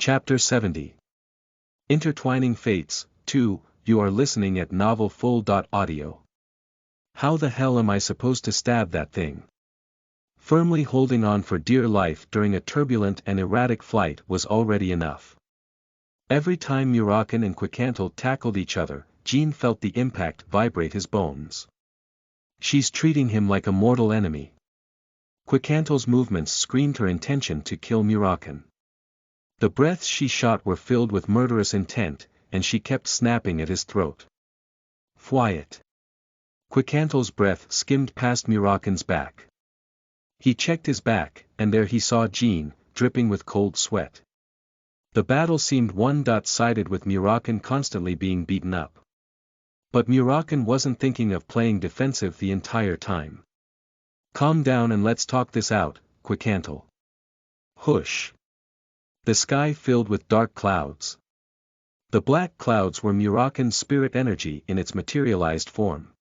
Chapter 70. Intertwining Fates, 2, you are listening at novelfull.audio. How the hell am I supposed to stab that thing? Firmly holding on for dear life during a turbulent and erratic flight was already enough. Every time Murakan and Quicantle tackled each other, Jean felt the impact vibrate his bones. She's treating him like a mortal enemy. Quicantle's movements screamed her intention to kill Murakan. The breaths she shot were filled with murderous intent, and she kept snapping at his throat. Fwiat. Quicantle's breath skimmed past Murakan's back. He checked his back, and there he saw Jean, dripping with cold sweat. The battle seemed one-sided with Murakan constantly being beaten up. But Murakan wasn't thinking of playing defensive the entire time. Calm down and let's talk this out, Quicantle. Hush. The sky filled with dark clouds. The black clouds were Murakan's spirit energy in its materialized form.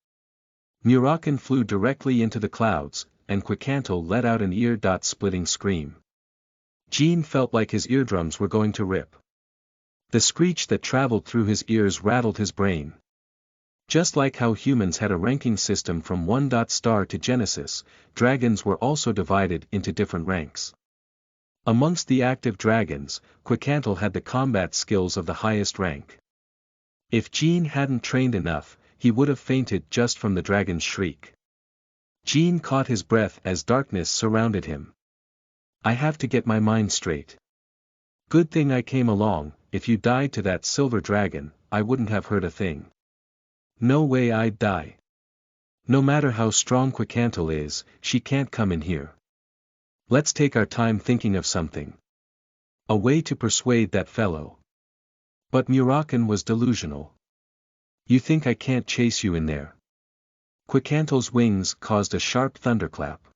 Murakan flew directly into the clouds, and Quicantle let out an ear-splitting scream. Jean felt like his eardrums were going to rip. The screech that traveled through his ears rattled his brain. Just like how humans had a ranking system from 1-star to Genesis, dragons were also divided into different ranks. Amongst the active dragons, Quicantle had the combat skills of the highest rank. If Jean hadn't trained enough, he would have fainted just from the dragon's shriek. Jean caught his breath as darkness surrounded him. I have to get my mind straight. Good thing I came along. If you died to that silver dragon, I wouldn't have heard a thing. No way I'd die. No matter how strong Quicantle is, she can't come in here. Let's take our time thinking of something. A way to persuade that fellow. But Murakan was delusional. You think I can't chase you in there? Quicantle's wings caused a sharp thunderclap.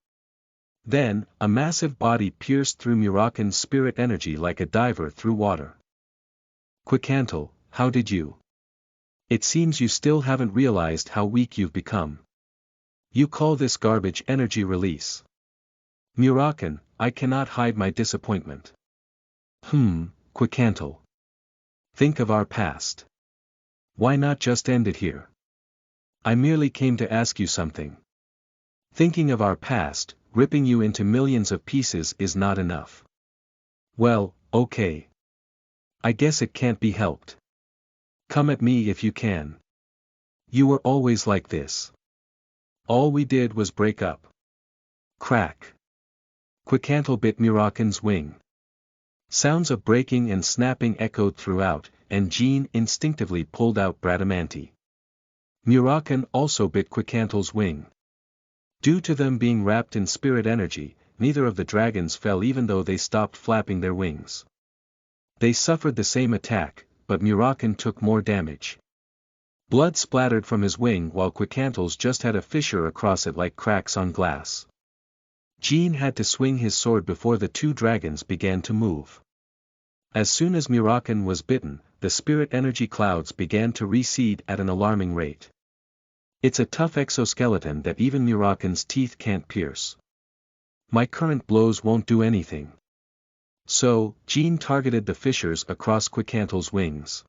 Then, a massive body pierced through Murakan's spirit energy like a diver through water. Quicantle, how did you? It seems you still haven't realized how weak you've become. You call this garbage energy release? Murakan, I cannot hide my disappointment. Quicantle. Think of our past. Why not just end it here? I merely came to ask you something. Thinking of our past, ripping you into millions of pieces is not enough. Well, okay. I guess it can't be helped. Come at me if you can. You were always like this. All we did was break up. Crack. Quicantle bit Murakan's wing. Sounds of breaking and snapping echoed throughout, and Jean instinctively pulled out Bradamanti. Murakan also bit Quicantle's wing. Due to them being wrapped in spirit energy, neither of the dragons fell even though they stopped flapping their wings. They suffered the same attack, but Murakan took more damage. Blood splattered from his wing while Quicantle's just had a fissure across it like cracks on glass. Jean had to swing his sword before the two dragons began to move. As soon as Murakan was bitten, the spirit energy clouds began to recede at an alarming rate. It's a tough exoskeleton that even Murakan's teeth can't pierce. My current blows won't do anything. So, Jean targeted the fissures across Quicantle's wings.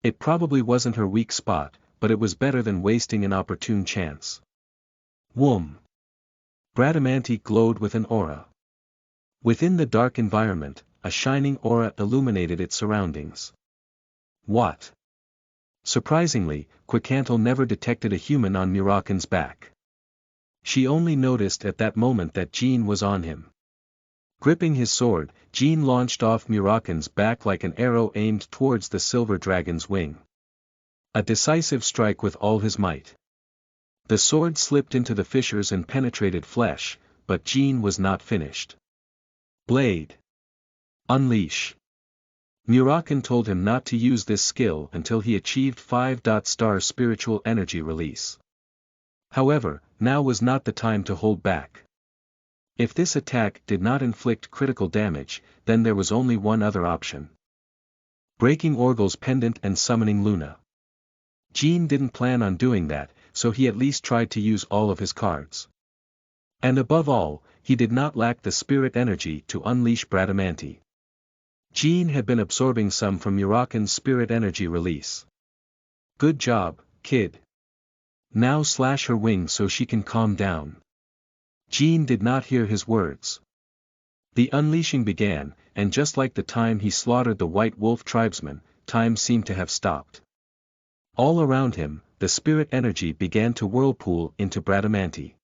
It probably wasn't her weak spot, but it was better than wasting an opportune chance. Whoom! Bradamanti glowed with an aura. Within the dark environment, a shining aura illuminated its surroundings. What? Surprisingly, Quicantle never detected a human on Murakan's back. She only noticed at that moment that Jean was on him. Gripping his sword, Jean launched off Murakan's back like an arrow aimed towards the silver dragon's wing. A decisive strike with all his might. The sword slipped into the fissures and penetrated flesh, but Jean was not finished. Blade. Unleash. Murakan told him not to use this skill until he achieved 5-star spiritual energy release. However, now was not the time to hold back. If this attack did not inflict critical damage, then there was only one other option. Breaking Orgel's pendant and summoning Luna. Jean didn't plan on doing that, so he at least tried to use all of his cards. And above all, he did not lack the spirit energy to unleash Bradamanti. Jean had been absorbing some from Muraken's spirit energy release. Good job, kid. Now slash her wing so she can calm down. Jean did not hear his words. The unleashing began, and just like the time he slaughtered the White Wolf tribesmen, time seemed to have stopped. All around him, the spirit energy began to whirlpool into Bradamanti.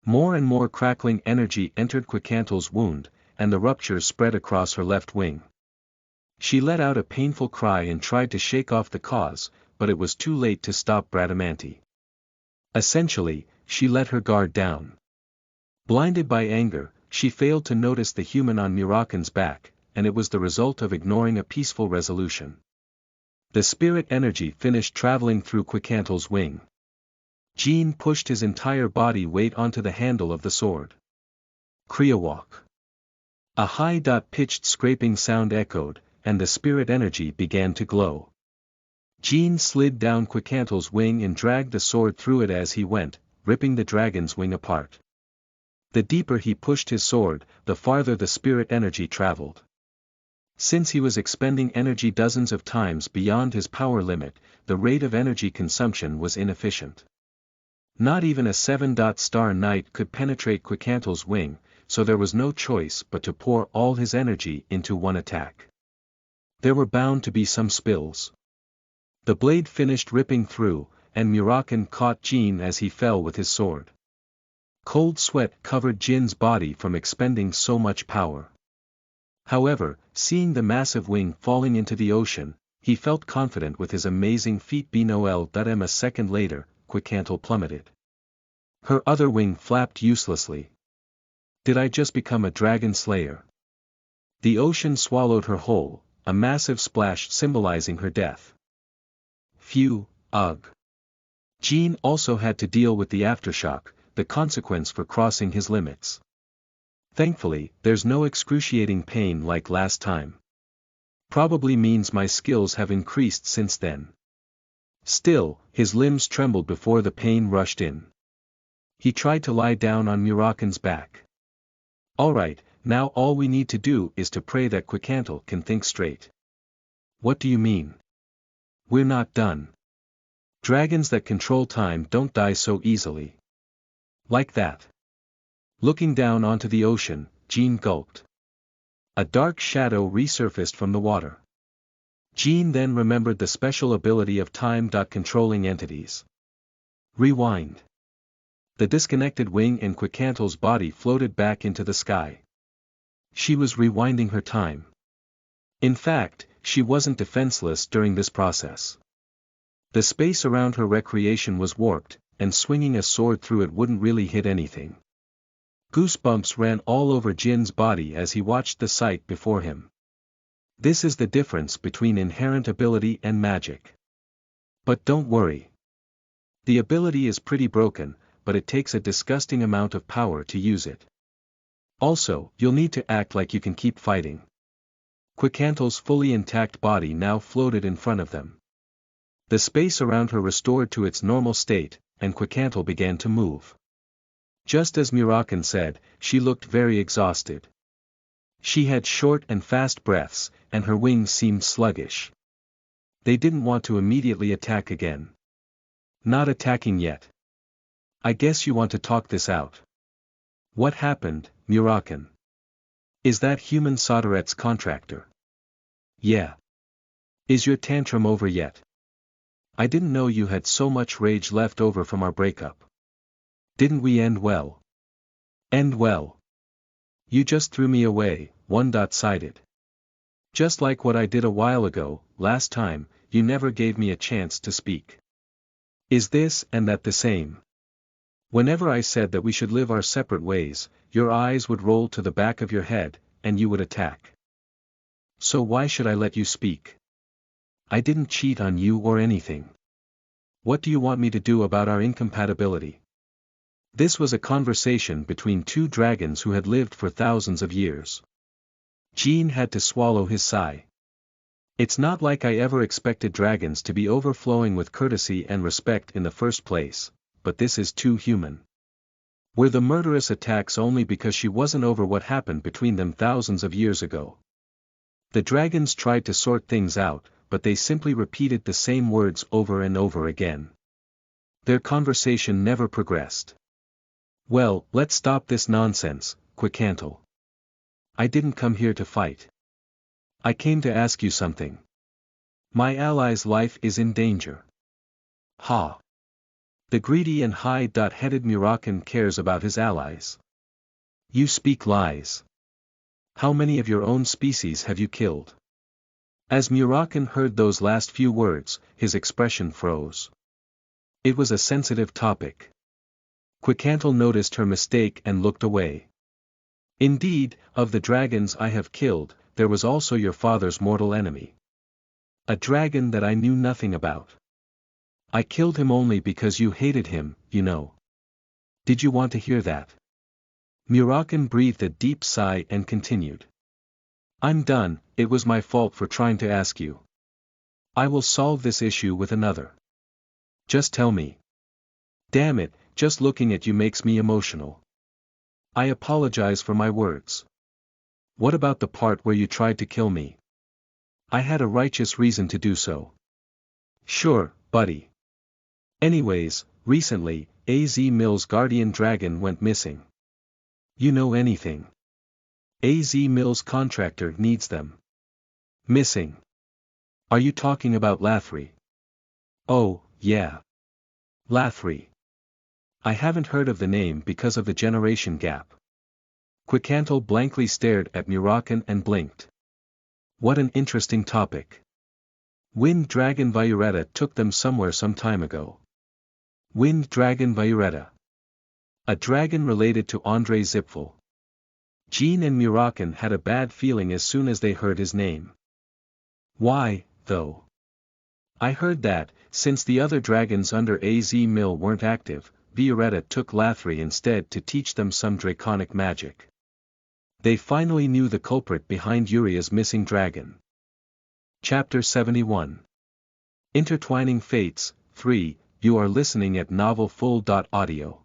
More and more crackling energy entered Quicantel's wound, and the rupture spread across her left wing. She let out a painful cry and tried to shake off the cause, but it was too late to stop Bradamanti. Essentially, she let her guard down. Blinded by anger, she failed to notice the human on Muraken's back, and it was the result of ignoring a peaceful resolution. The spirit energy finished traveling through Quicantel's wing. Jean pushed his entire body weight onto the handle of the sword. Kriawak. A high-pitched scraping sound echoed, and the spirit energy began to glow. Jean slid down Quicantel's wing and dragged the sword through it as he went, ripping the dragon's wing apart. The deeper he pushed his sword, the farther the spirit energy traveled. Since he was expending energy dozens of times beyond his power limit, the rate of energy consumption was inefficient. Not even a 7-star knight could penetrate Quicantel's wing, so there was no choice but to pour all his energy into one attack. There were bound to be some spills. The blade finished ripping through, and Muraken caught Jean as he fell with his sword. Cold sweat covered Jin's body from expending so much power. However, seeing the massive wing falling into the ocean, he felt confident with his amazing feat. A second later, Quicantel plummeted. Her other wing flapped uselessly. Did I just become a dragon slayer? The ocean swallowed her whole, a massive splash symbolizing her death. Phew, ugh. Jean also had to deal with the aftershock, the consequence for crossing his limits. Thankfully, there's no excruciating pain like last time. Probably means my skills have increased since then. Still, his limbs trembled before the pain rushed in. He tried to lie down on Muraken's back. Alright, now all we need to do is to pray that Quicantel can think straight. What do you mean? We're not done. Dragons that control time don't die so easily. Like that. Looking down onto the ocean, Jean gulped. A dark shadow resurfaced from the water. Jean then remembered the special ability of time-controlling entities. Rewind. The disconnected wing and Quicantel's body floated back into the sky. She was rewinding her time. In fact, she wasn't defenseless during this process. The space around her recreation was warped, and swinging a sword through it wouldn't really hit anything. Goosebumps ran all over Jin's body as he watched the sight before him. This is the difference between inherent ability and magic. But don't worry. The ability is pretty broken, but it takes a disgusting amount of power to use it. Also, you'll need to act like you can keep fighting. Quicantel's fully intact body now floated in front of them. The space around her restored to its normal state, and Quicantel began to move. Just as Muraken said, she looked very exhausted. She had short and fast breaths, and her wings seemed sluggish. They didn't want to immediately attack again. Not attacking yet. I guess you want to talk this out. What happened, Muraken? Is that human Soderet's contractor? Yeah. Is your tantrum over yet? I didn't know you had so much rage left over from our breakup. Didn't we end well? End well. You just threw me away, one-sided. Just like what I did a while ago, last time, you never gave me a chance to speak. Is this and that the same? Whenever I said that we should live our separate ways, your eyes would roll to the back of your head, and you would attack. So why should I let you speak? I didn't cheat on you or anything. What do you want me to do about our incompatibility? This was a conversation between two dragons who had lived for thousands of years. Jean had to swallow his sigh. It's not like I ever expected dragons to be overflowing with courtesy and respect in the first place, but this is too human. Were the murderous attacks only because she wasn't over what happened between them thousands of years ago? The dragons tried to sort things out, but they simply repeated the same words over and over again. Their conversation never progressed. Well, let's stop this nonsense, Quicantle. I didn't come here to fight. I came to ask you something. My ally's life is in danger. Ha! The greedy and high-headed Murakan cares about his allies. You speak lies. How many of your own species have you killed? As Murakan heard those last few words, his expression froze. It was a sensitive topic. Quicantle noticed her mistake and looked away. Indeed, of the dragons I have killed, there was also your father's mortal enemy. A dragon that I knew nothing about. I killed him only because you hated him, you know. Did you want to hear that? Murakan breathed a deep sigh and continued. I'm done, it was my fault for trying to ask you. I will solve this issue with another. Just tell me. Damn it, just looking at you makes me emotional. I apologize for my words. What about the part where you tried to kill me? I had a righteous reason to do so. Sure, buddy. Anyways, recently, AZ Mill's guardian dragon went missing. You know anything? AZ Mill's contractor needs them. Missing. Are you talking about Lathri? Oh, yeah. Lathri. I haven't heard of the name because of the generation gap. Quicantle blankly stared at Murakan and blinked. What an interesting topic. Wind Dragon Violetta took them somewhere some time ago. Wind Dragon Violetta. A dragon related to Andrei Zipfel. Jean and Murakan had a bad feeling as soon as they heard his name. Why, though? I heard that, since the other dragons under AZ Mill weren't active, Violetta took Lathri instead to teach them some draconic magic. They finally knew the culprit behind Uria's missing dragon. Chapter 71. Intertwining Fates, 3, you are listening at novelfull.audio.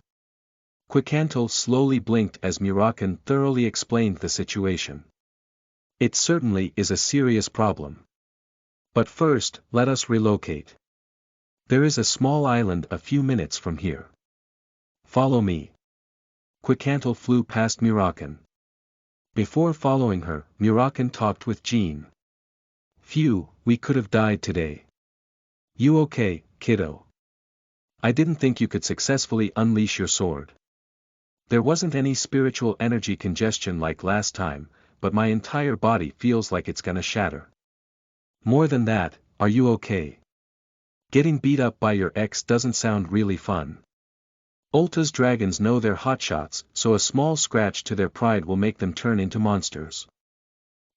Quicantle slowly blinked as Murakan thoroughly explained the situation. It certainly is a serious problem. But first, let us relocate. There is a small island a few minutes from here. Follow me. Quicantle flew past Murakan. Before following her, Murakan talked with Jean. Phew, we could have died today. You okay, kiddo? I didn't think you could successfully unleash your sword. There wasn't any spiritual energy congestion like last time, but my entire body feels like it's gonna shatter. More than that, are you okay? Getting beat up by your ex doesn't sound really fun. Ulta's dragons know they're hotshots, so a small scratch to their pride will make them turn into monsters.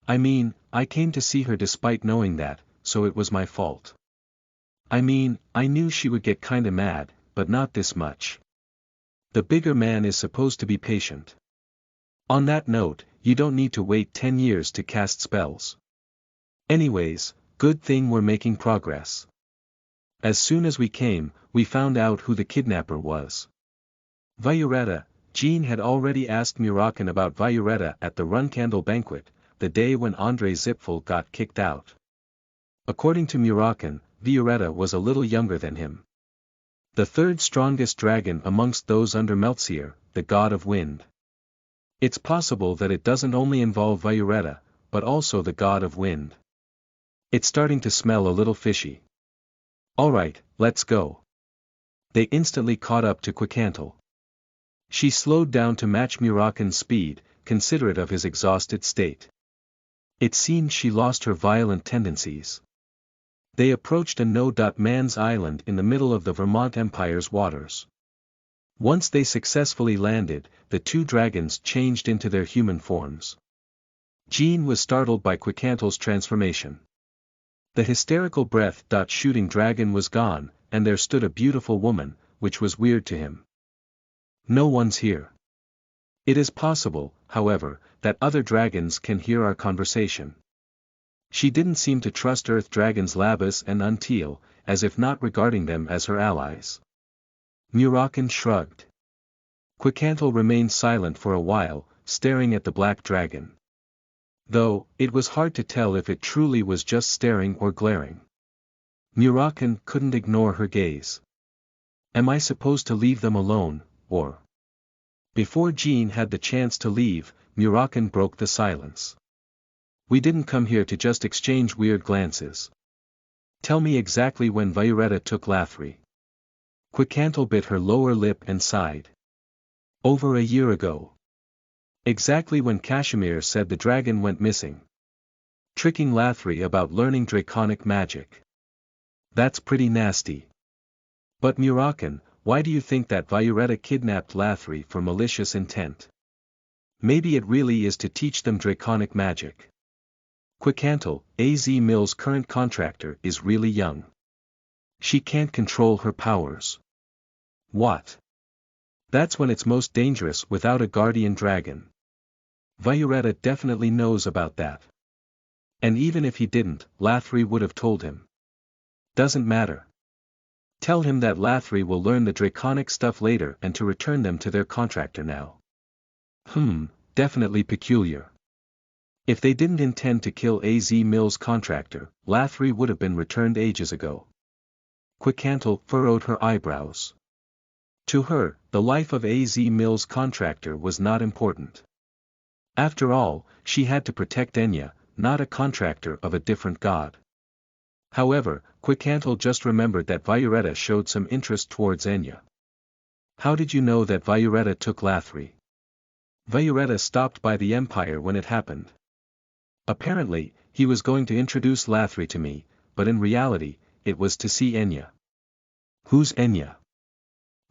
I mean, I came to see her despite knowing that, so it was my fault. I mean, I knew she would get kinda mad, but not this much. The bigger man is supposed to be patient. On that note, you don't need to wait 10 years to cast spells. Anyways, good thing we're making progress. As soon as we came, we found out who the kidnapper was. Violetta. Jean had already asked Murakan about Violetta at the Runcandle banquet, the day when Andrei Zipfel got kicked out. According to Murakan, Violetta was a little younger than him. The third strongest dragon amongst those under Meltsier, the god of wind. It's possible that it doesn't only involve Violetta, but also the god of wind. It's starting to smell a little fishy. Alright, let's go. They instantly caught up to Quicantle. She slowed down to match Murakan's speed, considerate of his exhausted state. It seemed she lost her violent tendencies. They approached a no-man's island in the middle of the Vermont Empire's waters. Once they successfully landed, the two dragons changed into their human forms. Jean was startled by Quicantle's transformation. The hysterical breath-shooting dragon was gone, and there stood a beautiful woman, which was weird to him. No one's here. It is possible, however, that other dragons can hear our conversation. She didn't seem to trust Earth dragons Labus and Unteal, as if not regarding them as her allies. Murakan shrugged. Quicantle remained silent for a while, staring at the black dragon. Though, it was hard to tell if it truly was just staring or glaring. Murakan couldn't ignore her gaze. Am I supposed to leave them alone, or? Before Jean had the chance to leave, Murakan broke the silence. We didn't come here to just exchange weird glances. Tell me exactly when Violetta took Lathri. Quicantle bit her lower lip and sighed. Over a year ago. Exactly when Kashmir said the dragon went missing. Tricking Lathri about learning draconic magic. That's pretty nasty. But Murakan, why do you think that Violetta kidnapped Lathri for malicious intent? Maybe it really is to teach them draconic magic. Quicantle, AZ Mill's current contractor, is really young. She can't control her powers. What? That's when it's most dangerous without a guardian dragon. Violetta definitely knows about that. And even if he didn't, Lathri would have told him. Doesn't matter. Tell him that Lathri will learn the draconic stuff later and to return them to their contractor now. Definitely peculiar. If they didn't intend to kill AZ Mill's contractor, Lathri would have been returned ages ago. Quicantle furrowed her eyebrows. To her, the life of AZ Mill's contractor was not important. After all, she had to protect Enya, not a contractor of a different god. However, Quicantle just remembered that Violetta showed some interest towards Enya. How did you know that Violetta took Lathri? Violetta stopped by the Empire when it happened. Apparently, he was going to introduce Lathri to me, but in reality, it was to see Enya. Who's Enya?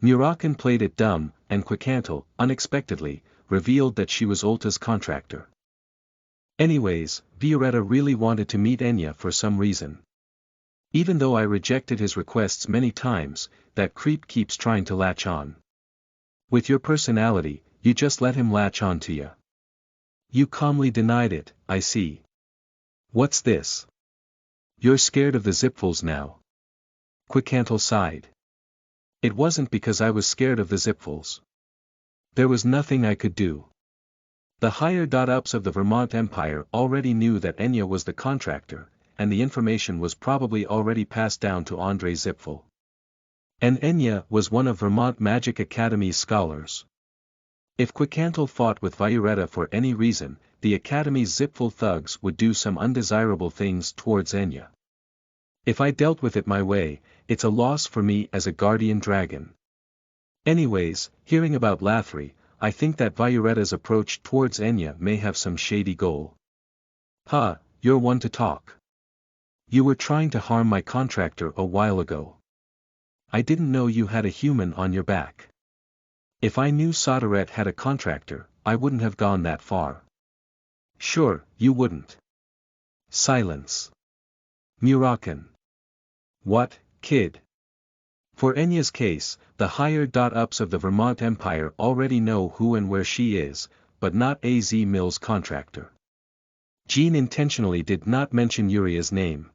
Murakan played it dumb, and Quicantle, unexpectedly, revealed that she was Olta's contractor. Anyways, Violetta really wanted to meet Enya for some reason. Even though I rejected his requests many times, that creep keeps trying to latch on. With your personality, you just let him latch on to you. You calmly denied it, I see. What's this? You're scared of the Zipfuls now. Quicantle sighed. It wasn't because I was scared of the Zipfuls. There was nothing I could do. The higher-ups of the Vermont Empire already knew that Enya was the contractor, and the information was probably already passed down to Andre Zipfel. And Enya was one of Vermont Magic Academy's scholars. If Quicantle fought with Violetta for any reason, the Academy's Zipfel thugs would do some undesirable things towards Enya. If I dealt with it my way, it's a loss for me as a guardian dragon. Anyways, hearing about Lathri, I think that Violetta's approach towards Enya may have some shady goal. You're one to talk. You were trying to harm my contractor a while ago. I didn't know you had a human on your back. If I knew Soderette had a contractor, I wouldn't have gone that far. Sure, you wouldn't. Silence. Murakan. What, kid? For Enya's case, the higher-ups of the Vermont Empire already know who and where she is, but not AZ Mill's contractor. Jean intentionally did not mention Uria's name.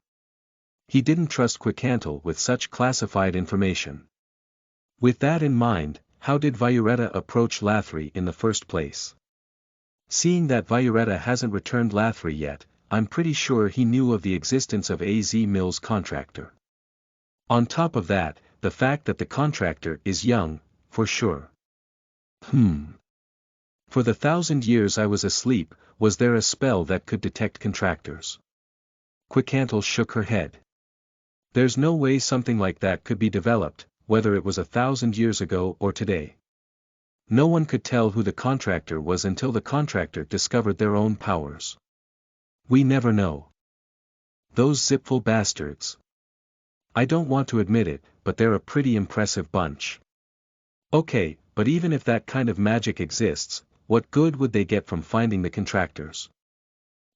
He didn't trust Quicantle with such classified information. With that in mind, how did Violetta approach Lathri in the first place? Seeing that Violetta hasn't returned Lathri yet, I'm pretty sure he knew of the existence of AZ Mill's contractor. On top of that, the fact that the contractor is young, for sure. For the 1,000 years I was asleep, was there a spell that could detect contractors? Quicantle shook her head. There's no way something like that could be developed, whether it was 1,000 years ago or today. No one could tell who the contractor was until the contractor discovered their own powers. We never know. Those Zipfel bastards. I don't want to admit it, but they're a pretty impressive bunch. Okay, but even if that kind of magic exists, what good would they get from finding the contractors?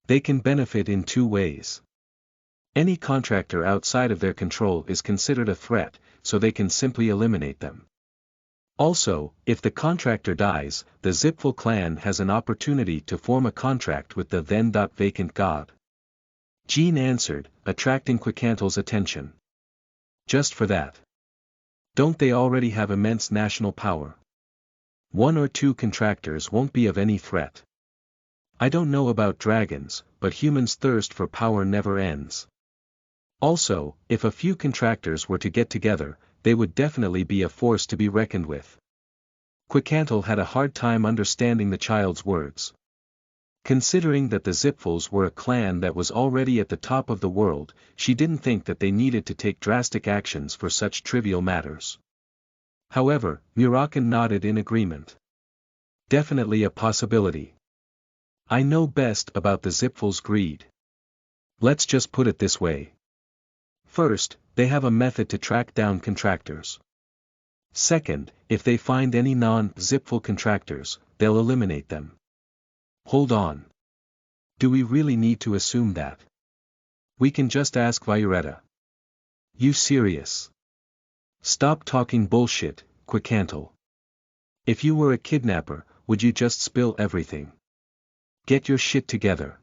They can benefit in two ways. Any contractor outside of their control is considered a threat, so they can simply eliminate them. Also, if the contractor dies, the Zipfel clan has an opportunity to form a contract with the then-vacant god. Jean answered, attracting Quicantle's attention. Just for that. Don't they already have immense national power? 1 or 2 contractors won't be of any threat. I don't know about dragons, but humans' thirst for power never ends. Also, if a few contractors were to get together, they would definitely be a force to be reckoned with. Quicantle had a hard time understanding the child's words. Considering that the Zipfels were a clan that was already at the top of the world, she didn't think that they needed to take drastic actions for such trivial matters. However, Murakan nodded in agreement. Definitely a possibility. I know best about the Zipfels' greed. Let's just put it this way. First, they have a method to track down contractors. Second, if they find any non-Zipfel contractors, they'll eliminate them. Hold on. Do we really need to assume that? We can just ask Violetta. You serious? Stop talking bullshit, Quicantle. If you were a kidnapper, would you just spill everything? Get your shit together.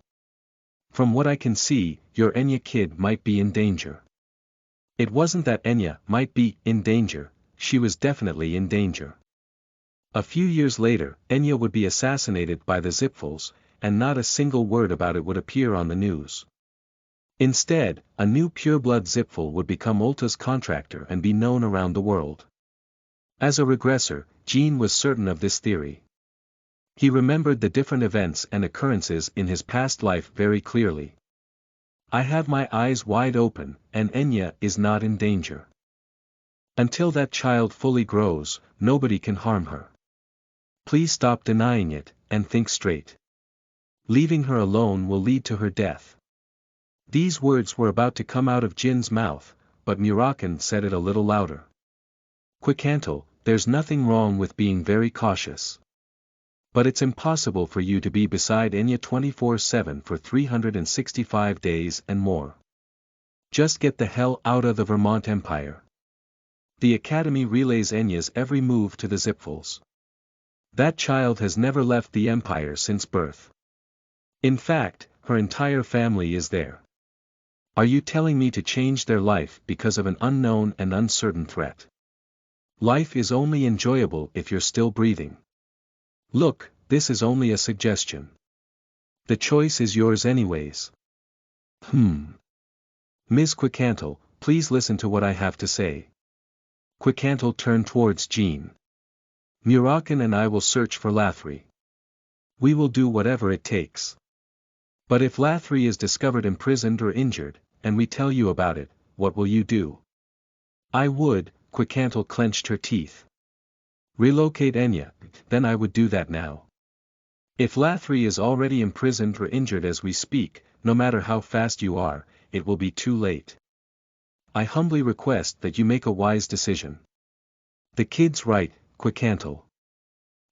From what I can see, your Enya kid might be in danger. It wasn't that Enya might be in danger, she was definitely in danger. A few years later, Enya would be assassinated by the Zipfels, and not a single word about it would appear on the news. Instead, a new pureblood Zipfel would become Ulta's contractor and be known around the world. As a regressor, Jean was certain of this theory. He remembered the different events and occurrences in his past life very clearly. I have my eyes wide open, and Enya is not in danger. Until that child fully grows, nobody can harm her. Please stop denying it, and think straight. Leaving her alone will lead to her death. These words were about to come out of Jin's mouth, but Murakan said it a little louder. Quicantle, there's nothing wrong with being very cautious. But it's impossible for you to be beside Enya 24/7 for 365 days and more. Just get the hell out of the Vermont Empire. The Academy relays Enya's every move to the Zipfels. That child has never left the Empire since birth. In fact, her entire family is there. Are you telling me to change their life because of an unknown and uncertain threat? Life is only enjoyable if you're still breathing. Look, this is only a suggestion. The choice is yours anyways. Ms. Quicantle, please listen to what I have to say. Quicantle turned towards Jean. Murakan and I will search for Lathri. We will do whatever it takes. But if Lathri is discovered imprisoned or injured, and we tell you about it, what will you do? I would, Quicantle clenched her teeth. Relocate Enya, then I would do that now. If Lathri is already imprisoned or injured as we speak, no matter how fast you are, it will be too late. I humbly request that you make a wise decision. The kid's right, Quicantle.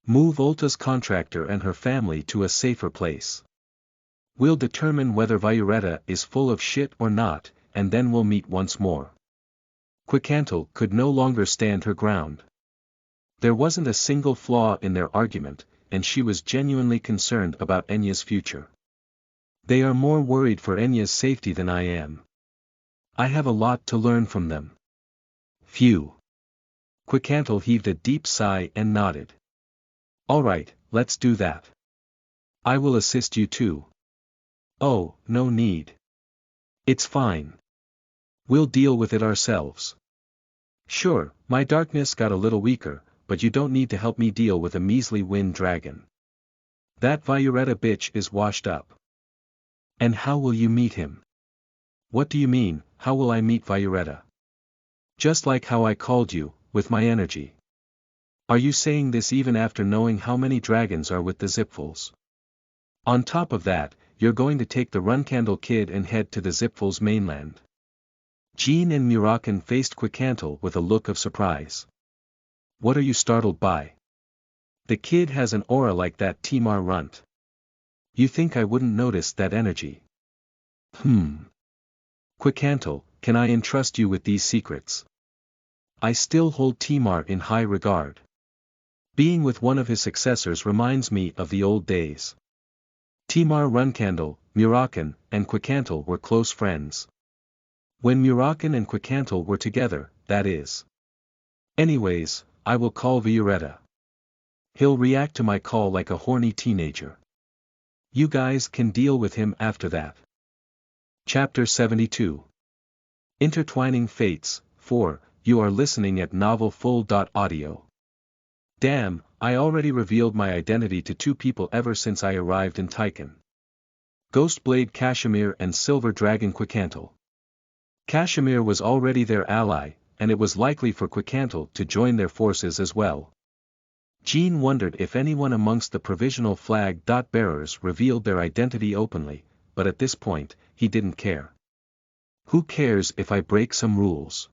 Move Ulta's contractor and her family to a safer place. We'll determine whether Violetta is full of shit or not, and then we'll meet once more. Quicantle could no longer stand her ground. There wasn't a single flaw in their argument, and she was genuinely concerned about Enya's future. They are more worried for Enya's safety than I am. I have a lot to learn from them. Phew. Quicantle heaved a deep sigh and nodded. All right, let's do that. I will assist you too. Oh, no need. It's fine. We'll deal with it ourselves. Sure, my darkness got a little weaker, but you don't need to help me deal with a measly wind dragon. That Violetta bitch is washed up. And how will you meet him? What do you mean, how will I meet Violetta? Just like how I called you, with my energy. Are you saying this even after knowing how many dragons are with the Zipfels? On top of that, you're going to take the Runcandle kid and head to the Zipfels mainland. Jean and Murakan faced Quicantle with a look of surprise. What are you startled by? The kid has an aura like that Timar runt. You think I wouldn't notice that energy? Quicantle, can I entrust you with these secrets? I still hold Timar in high regard. Being with one of his successors reminds me of the old days. Timar Runcandle, Murakan, and Quicantle were close friends. When Murakan and Quicantle were together, that is. Anyways, I will call Violetta. He'll react to my call like a horny teenager. You guys can deal with him after that. Chapter 72. Intertwining Fates, 4, you are listening at novelfull.audio. Damn, I already revealed my identity to 2 people ever since I arrived in Tychon. Ghostblade Kashmir and Silver Dragon Quicantle. Kashmir was already their ally, and it was likely for Quicantle to join their forces as well. Jean wondered if anyone amongst the provisional flag bearers revealed their identity openly, but at this point, he didn't care. Who cares if I break some rules?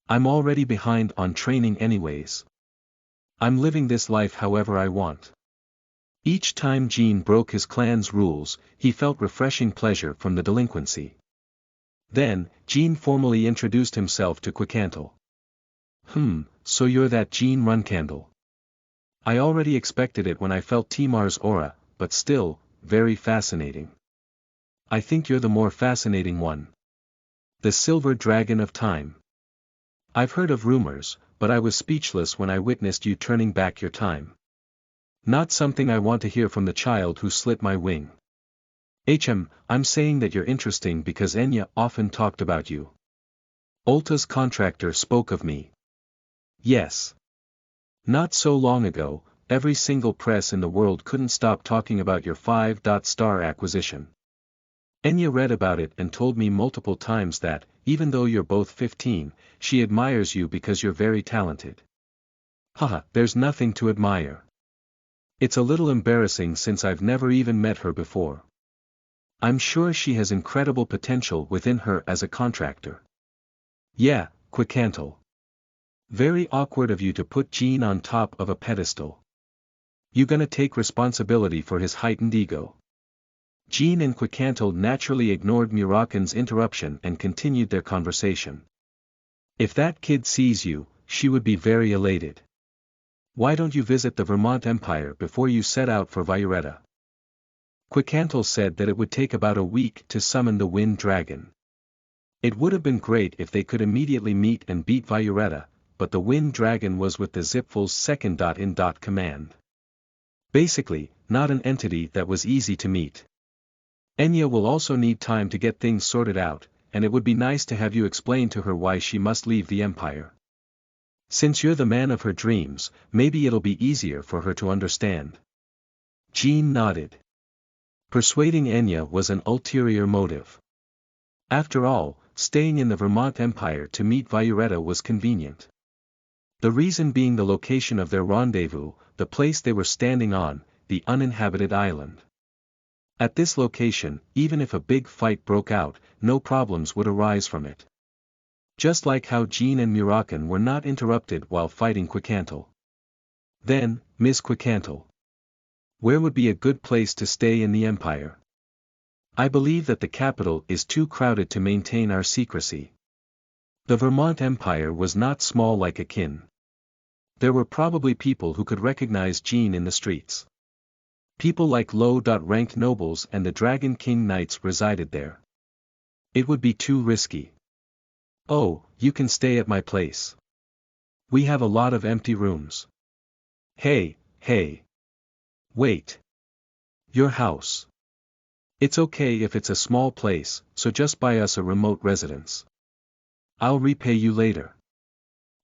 I'm already behind on training anyways. I'm living this life however I want. Each time Jean broke his clan's rules, he felt refreshing pleasure from the delinquency. Then, Jean formally introduced himself to Quicantle. So you're that Jean Runcandle. I already expected it when I felt Timar's aura, but still, very fascinating. I think you're the more fascinating one. The Silver Dragon of Time. I've heard of rumors, but I was speechless when I witnessed you turning back your time. Not something I want to hear from the child who slit my wing. I'm saying that you're interesting because Enya often talked about you. Ulta's contractor spoke of me. Yes. Not so long ago, every single press in the world couldn't stop talking about your 5-star acquisition. Enya read about it and told me multiple times that, even though you're both 15, she admires you because you're very talented. Haha, there's nothing to admire. It's a little embarrassing since I've never even met her before. I'm sure she has incredible potential within her as a contractor. Yeah, Quicantle. Very awkward of you to put Jean on top of a pedestal. You gonna take responsibility for his heightened ego? Jean and Quicantle naturally ignored Murakan's interruption and continued their conversation. If that kid sees you, she would be very elated. Why don't you visit the Vermont Empire before you set out for Violetta? Quicantle said that it would take about a week to summon the Wind Dragon. It would have been great if they could immediately meet and beat Violetta, but the Wind Dragon was with the Zipful's second in command. Basically, not an entity that was easy to meet. Enya will also need time to get things sorted out, and it would be nice to have you explain to her why she must leave the Empire. Since you're the man of her dreams, maybe it'll be easier for her to understand. Jean nodded. Persuading Enya was an ulterior motive. After all, staying in the Vermont Empire to meet Violetta was convenient. The reason being the location of their rendezvous, the place they were standing on, the uninhabited island. At this location, even if a big fight broke out, no problems would arise from it. Just like how Jean and Murakan were not interrupted while fighting Quicantle. Then, Miss Quicantle. Where would be a good place to stay in the Empire? I believe that the capital is too crowded to maintain our secrecy. The Vermont Empire was not small like Akin. There were probably people who could recognize Jean in the streets. People like low-ranked nobles and the Dragon King Knights resided there. It would be too risky. Oh, you can stay at my place. We have a lot of empty rooms. Hey. Wait. Your house. It's okay if it's a small place, so just buy us a remote residence. I'll repay you later.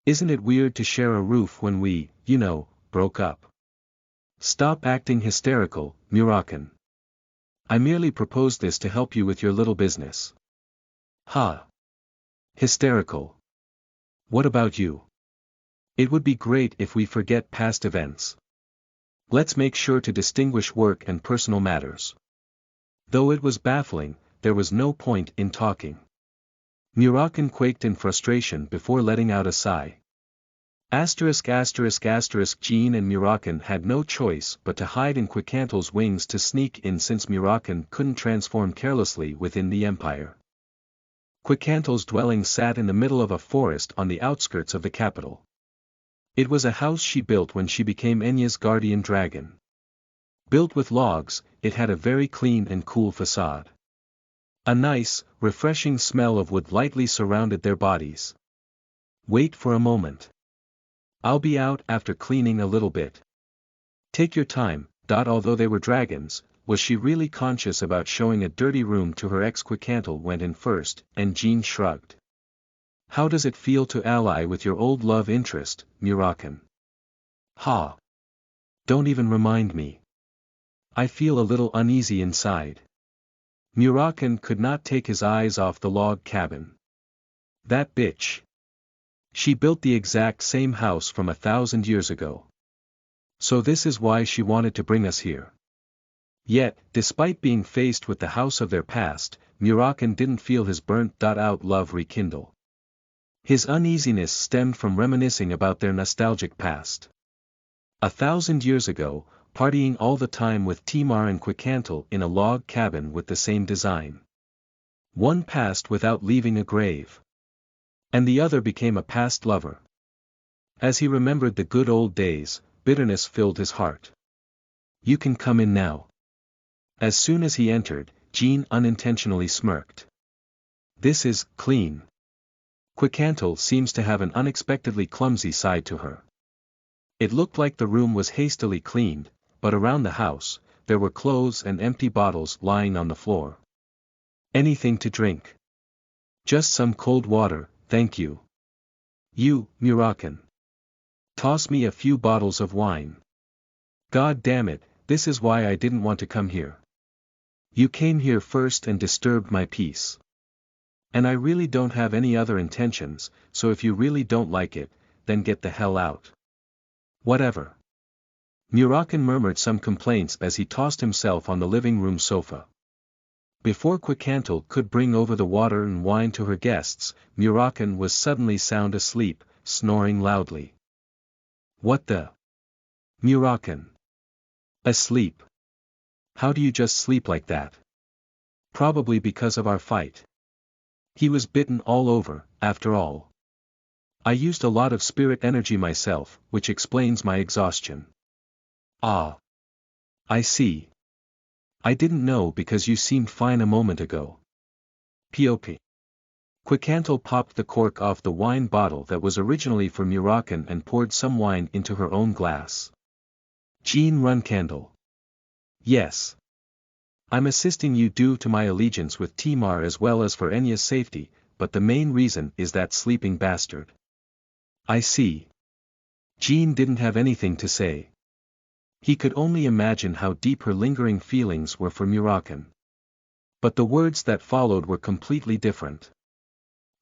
Isn't it weird to share a roof when we, broke up? Stop acting hysterical, Murakan. I merely proposed this to help you with your little business. Ha. Hysterical. What about you? It would be great if we forget past events. Let's make sure to distinguish work and personal matters. Though it was baffling, there was no point in talking. Murakan quaked in frustration before letting out a sigh. Jean and Murakan had no choice but to hide in Quicantle's wings to sneak in since Murakan couldn't transform carelessly within the Empire. Quicantle's dwelling sat in the middle of a forest on the outskirts of the capital. It was a house she built when she became Enya's guardian dragon. Built with logs, it had a very clean and cool facade. A nice, refreshing smell of wood lightly surrounded their bodies. Wait for a moment. I'll be out after cleaning a little bit. Take your time. Although they were dragons, Was she really conscious about showing a dirty room to her ex? Quicantle went in first, and Jean shrugged. How does it feel to ally with your old love interest, Murakan? Ha! Don't even remind me. I feel a little uneasy inside. Murakan could not take his eyes off the log cabin. That bitch. She built the exact same house from 1,000 years ago. So this is why she wanted to bring us here. Yet, despite being faced with the house of their past, Murakan didn't feel his burnt-out love rekindle. His uneasiness stemmed from reminiscing about their nostalgic past. 1,000 years ago, partying all the time with Timar and Quicantle in a log cabin with the same design. One passed without leaving a grave. And the other became a past lover. As he remembered the good old days, bitterness filled his heart. You can come in now. As soon as he entered, Jean unintentionally smirked. This is clean. Quicantle seems to have an unexpectedly clumsy side to her. It looked like the room was hastily cleaned, but around the house, there were clothes and empty bottles lying on the floor. Anything to drink? Just some cold water, thank you. You, Murakan. Toss me a few bottles of wine. God damn it, this is why I didn't want to come here. You came here first and disturbed my peace. And I really don't have any other intentions, so if you really don't like it, then get the hell out. Whatever. Murakan murmured some complaints as he tossed himself on the living room sofa. Before Quicantle could bring over the water and wine to her guests, Murakan was suddenly sound asleep, snoring loudly. What the? Murakan. Asleep. How do you just sleep like that? Probably because of our fight. He was bitten all over, after all. I used a lot of spirit energy myself, which explains my exhaustion. Ah. I see. I didn't know because you seemed fine a moment ago. Pop. Quicantle popped the cork off the wine bottle that was originally for Murakan and poured some wine into her own glass. Jean Runcandle. Yes. I'm assisting you due to my allegiance with Timar as well as for Enya's safety, but the main reason is that sleeping bastard. I see. Jean didn't have anything to say. He could only imagine how deep her lingering feelings were for Murakan. But the words that followed were completely different.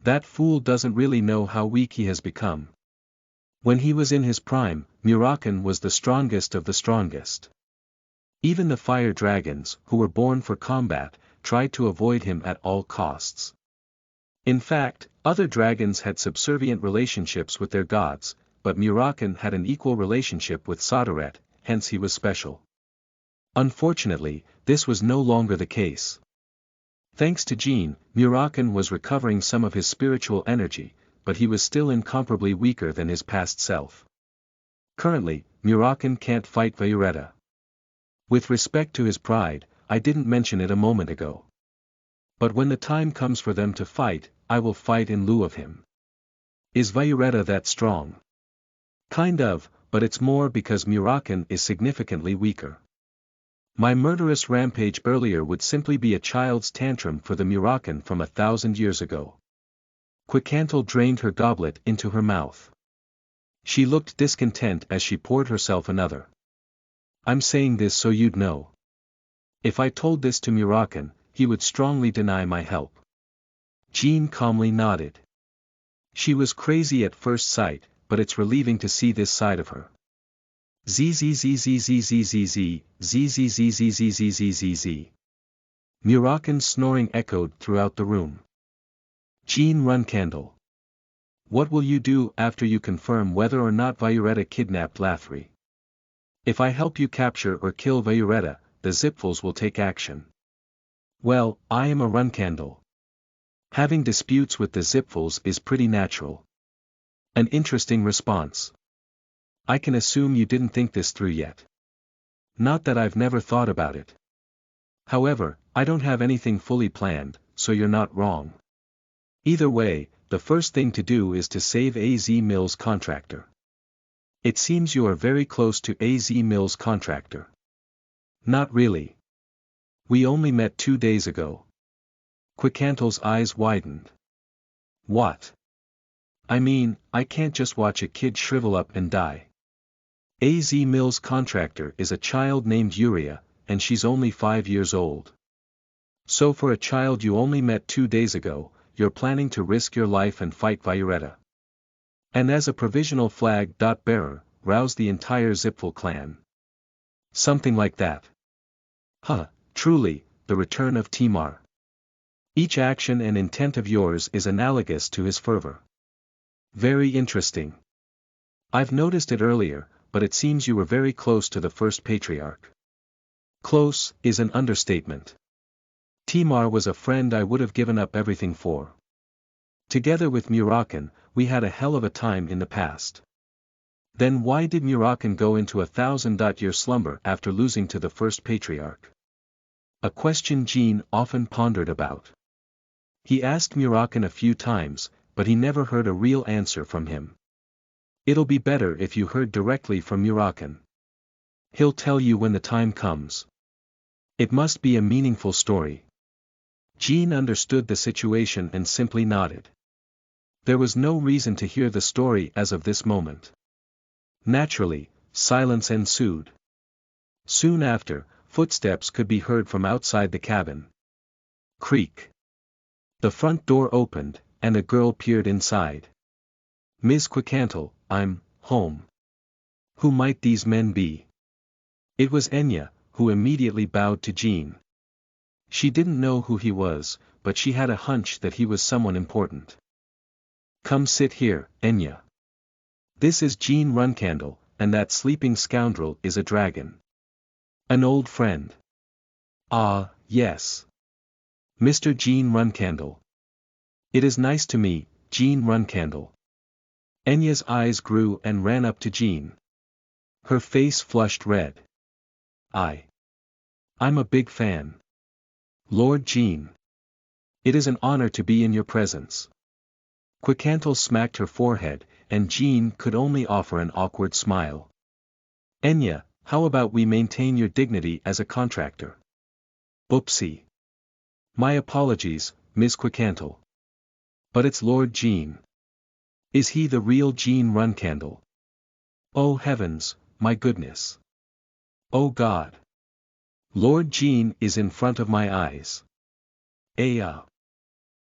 That fool doesn't really know how weak he has become. When he was in his prime, Murakan was the strongest of the strongest. Even the fire dragons, who were born for combat, tried to avoid him at all costs. In fact, other dragons had subservient relationships with their gods, but Murakan had an equal relationship with Sodaret, hence he was special. Unfortunately, this was no longer the case. Thanks to Jean, Murakan was recovering some of his spiritual energy, but he was still incomparably weaker than his past self. Currently, Murakan can't fight Violetta. With respect to his pride, I didn't mention it a moment ago. But when the time comes for them to fight, I will fight in lieu of him. Is Violetta that strong? Kind of, but it's more because Murakan is significantly weaker. My murderous rampage earlier would simply be a child's tantrum for the Murakan from 1,000 years ago. Quicantle drained her goblet into her mouth. She looked discontent as she poured herself another. I'm saying this so you'd know. If I told this to Murakan, he would strongly deny my help. Jean calmly nodded. She was crazy at first sight, but it's relieving to see this side of her. Zzzzzzzzzzz, zzzzzzzzzzz. Murakan's snoring echoed throughout the room. Jean Runcandle. What will you do after you confirm whether or not Violetta kidnapped Lathri? If I help you capture or kill Violetta, the Zipfuls will take action. Well, I am a Runcandle. Having disputes with the Zipfuls is pretty natural. An interesting response. I can assume you didn't think this through yet. Not that I've never thought about it. However, I don't have anything fully planned, so you're not wrong. Either way, the first thing to do is to save AZ Mills contractor. It seems you are very close to AZ Mills contractor. Not really. We only met 2 days ago. Quickantle's eyes widened. What? I mean, I can't just watch a kid shrivel up and die. AZ Mill's contractor is a child named Yuria, and she's only 5 years old. So for a child you only met 2 days ago, you're planning to risk your life and fight Violetta. And as a provisional flag bearer, rouse the entire Zipfel clan. Something like that. Huh, truly, the return of Timar. Each action and intent of yours is analogous to his fervor. Very interesting. I've noticed it earlier, but it seems you were very close to the first patriarch. Close is an understatement. Timar was a friend I would have given up everything for. Together with Murakan, we had a hell of a time in the past. Then why did Murakan go into 1,000-year slumber after losing to the first patriarch? A question Jean often pondered about. He asked Murakan a few times, but he never heard a real answer from him. It'll be better if you heard directly from Murakan. He'll tell you when the time comes. It must be a meaningful story. Jean understood the situation and simply nodded. There was no reason to hear the story as of this moment. Naturally, silence ensued. Soon after, footsteps could be heard from outside the cabin. Creak. The front door opened, and a girl peered inside. Ms. Quickantle, I'm home. Who might these men be? It was Enya, who immediately bowed to Jean. She didn't know who he was, but she had a hunch that he was someone important. Come sit here, Enya. This is Jean Runcandle, and that sleeping scoundrel is a dragon. An old friend. Ah, yes. Mr. Jean Runcandle. It is nice to meet, Jean Runcandle. Enya's eyes grew and ran up to Jean. Her face flushed red. I'm a big fan. Lord Jean. It is an honor to be in your presence. Quickantle smacked her forehead, and Jean could only offer an awkward smile. Enya, how about we maintain your dignity as a contractor? Oopsie. My apologies, Ms. Quickantle. But it's Lord Jean. Is he the real Jean Runcandle? Oh heavens, my goodness. Oh God. Lord Jean is in front of my eyes.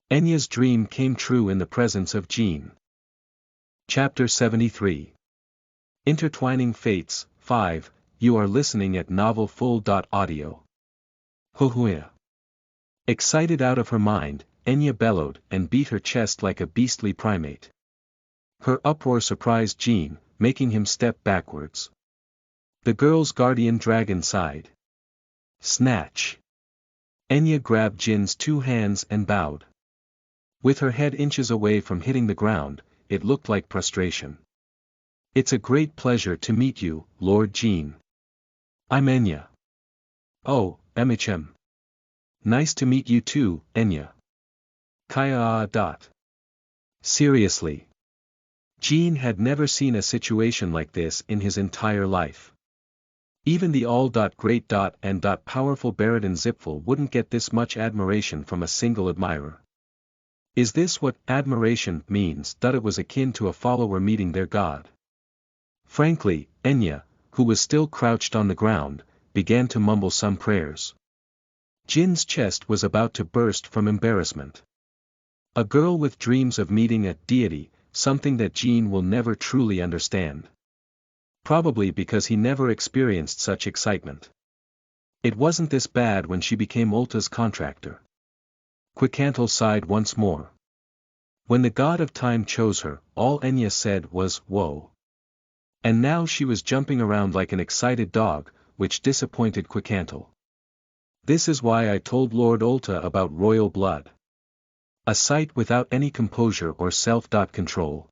Enya's dream came true in the presence of Jean. Chapter 73. Intertwining Fates, 5, you are listening at novelfull.audio. Hoohoo. Excited out of her mind, Enya bellowed and beat her chest like a beastly primate. Her uproar surprised Jean, making him step backwards. The girl's guardian dragon sighed. Snatch. Enya grabbed Jin's 2 hands and bowed. With her head inches away from hitting the ground, it looked like prostration. It's a great pleasure to meet you, Lord Jean. I'm Enya. Oh, Emichem. Nice to meet you too, Enya. Kaya. Seriously. Jean had never seen a situation like this in his entire life. Even the all-great and powerful Baradin Zipfel wouldn't get this much admiration from a single admirer. Is this what admiration means? It was akin to a follower meeting their god. Frankly, Enya, who was still crouched on the ground, began to mumble some prayers. Jin's chest was about to burst from embarrassment. A girl with dreams of meeting a deity, something that Jean will never truly understand. Probably because he never experienced such excitement. It wasn't this bad when she became Ulta's contractor. Quickantle sighed once more. When the god of time chose her, all Enya said was, whoa. And now she was jumping around like an excited dog, which disappointed Quickantle. This is why I told Lord Ulta about royal blood. A sight without any composure or self-control.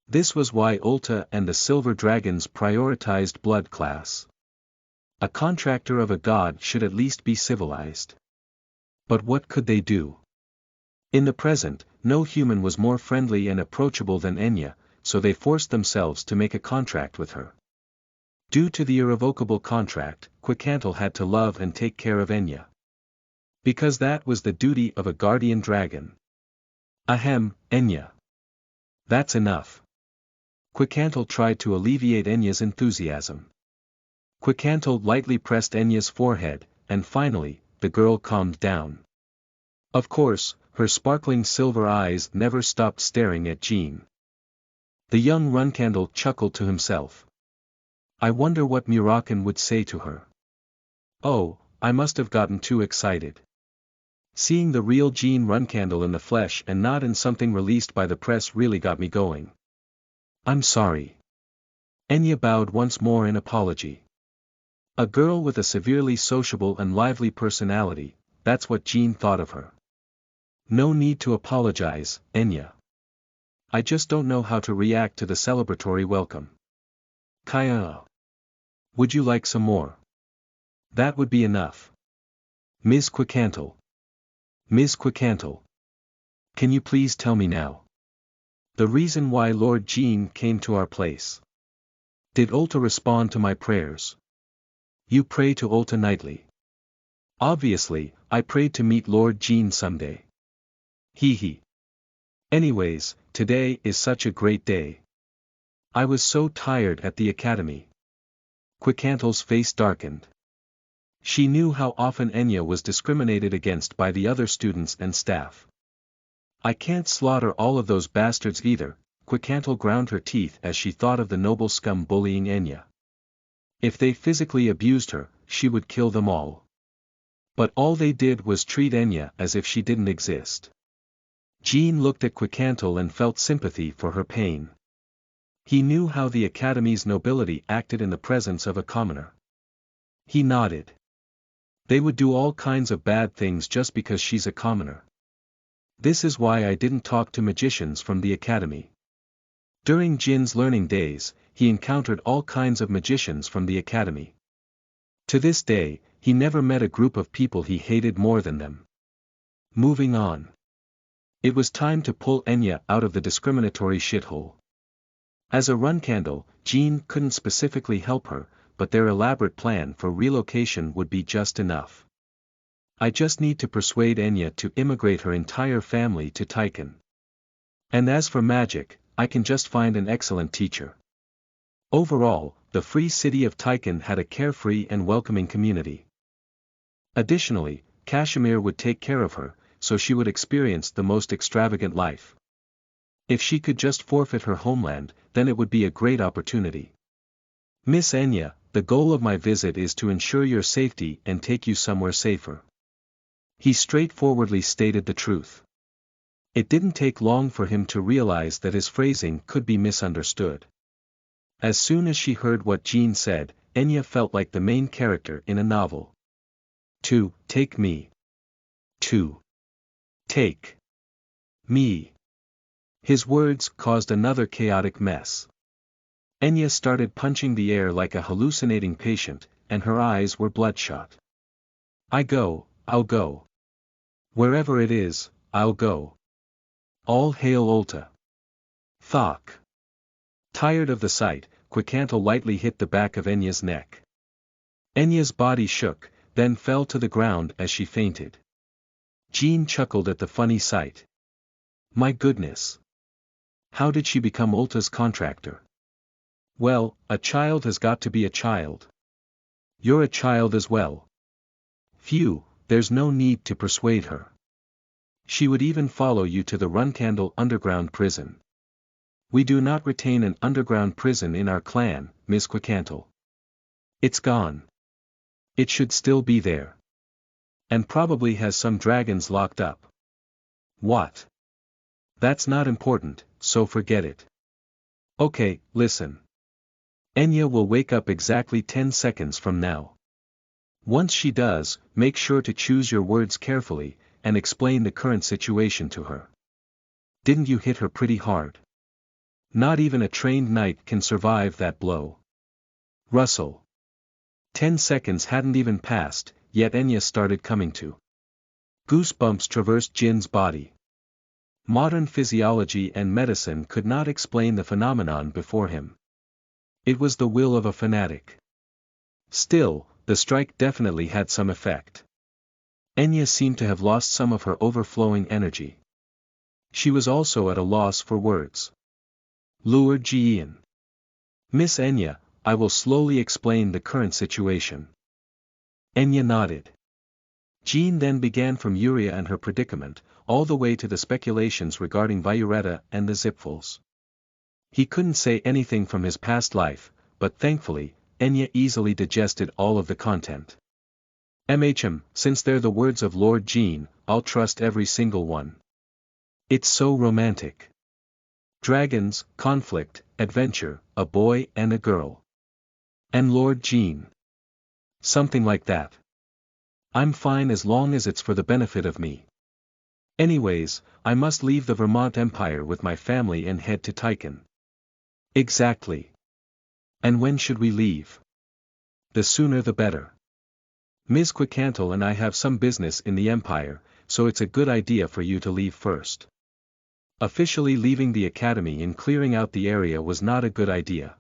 This was why Ulta and the Silver Dragons prioritized blood class. A contractor of a god should at least be civilized. But what could they do? In the present, no human was more friendly and approachable than Enya, so they forced themselves to make a contract with her. Due to the irrevocable contract, Quickantle had to love and take care of Enya. Because that was the duty of a guardian dragon. Ahem, Enya. That's enough. Quicantle tried to alleviate Enya's enthusiasm. Quicantle lightly pressed Enya's forehead, and finally, the girl calmed down. Of course, her sparkling silver eyes never stopped staring at Jean. The young Runcandle chuckled to himself. I wonder what Murakan would say to her. Oh, I must have gotten too excited. Seeing the real Jean Runcandle in the flesh and not in something released by the press really got me going. I'm sorry. Enya bowed once more in apology. A girl with a severely sociable and lively personality, that's what Jean thought of her. No need to apologize, Enya. I just don't know how to react to the celebratory welcome. Kaya. Would you like some more? That would be enough. Ms. Quicantle. Ms. Quicantle. Can you please tell me now? The reason why Lord Jean came to our place. Did Ulta respond to my prayers? You pray to Ulta nightly. Obviously, I prayed to meet Lord Jean someday. Hee hee. Anyways, today is such a great day. I was so tired at the academy. Quicantle's face darkened. She knew how often Enya was discriminated against by the other students and staff. I can't slaughter all of those bastards either, Quicantle ground her teeth as she thought of the noble scum bullying Enya. If they physically abused her, she would kill them all. But all they did was treat Enya as if she didn't exist. Jean looked at Quicantle and felt sympathy for her pain. He knew how the Academy's nobility acted in the presence of a commoner. He nodded. They would do all kinds of bad things just because she's a commoner. This is why I didn't talk to magicians from the Academy. During Jin's learning days, he encountered all kinds of magicians from the Academy. To this day, he never met a group of people he hated more than them. Moving on. It was time to pull Enya out of the discriminatory shithole. As a Runcandle, Jean couldn't specifically help her, but their elaborate plan for relocation would be just enough. I just need to persuade Enya to immigrate her entire family to Taiken. And as for magic, I can just find an excellent teacher. Overall, the free city of Taiken had a carefree and welcoming community. Additionally, Kashmir would take care of her, so she would experience the most extravagant life. If she could just forfeit her homeland, then it would be a great opportunity. Miss Enya, the goal of my visit is to ensure your safety and take you somewhere safer. He straightforwardly stated the truth. It didn't take long for him to realize that his phrasing could be misunderstood. As soon as she heard what Jean said, Enya felt like the main character in a novel. To take me. To take me. His words caused another chaotic mess. Enya started punching the air like a hallucinating patient, and her eyes were bloodshot. I'll go. Wherever it is, I'll go. All hail Ulta. Thok. Tired of the sight, Quicantle lightly hit the back of Enya's neck. Enya's body shook, then fell to the ground as she fainted. Jean chuckled at the funny sight. My goodness. How did she become Ulta's contractor? Well, a child has got to be a child. You're a child as well. Phew, there's no need to persuade her. She would even follow you to the Runcandle underground prison. We do not retain an underground prison in our clan, Miss Quicantle. It's gone. It should still be there. And probably has some dragons locked up. What? That's not important, so forget it. Okay, listen. Enya will wake up exactly 10 seconds from now. Once she does, make sure to choose your words carefully, and explain the current situation to her. Didn't you hit her pretty hard? Not even a trained knight can survive that blow. Rustle. 10 seconds hadn't even passed, yet Enya started coming to. Goosebumps traversed Jin's body. Modern physiology and medicine could not explain the phenomenon before him. It was the will of a fanatic. Still, the strike definitely had some effect. Enya seemed to have lost some of her overflowing energy. She was also at a loss for words. Lured Jian. Miss Enya, I will slowly explain the current situation. Enya nodded. Jean then began from Yuria and her predicament, all the way to the speculations regarding Violetta and the Zipfuls. He couldn't say anything from his past life, but thankfully, Enya easily digested all of the content. Since they're the words of Lord Jean, I'll trust every single one. It's so romantic. Dragons, conflict, adventure, a boy and a girl. And Lord Jean. Something like that. I'm fine as long as it's for the benefit of me. Anyways, I must leave the Vermont Empire with my family and head to Tychon. Exactly. And when should we leave? The sooner the better. Ms. Quicantle and I have some business in the Empire, so it's a good idea for you to leave first. Officially leaving the Academy and clearing out the area was not a good idea.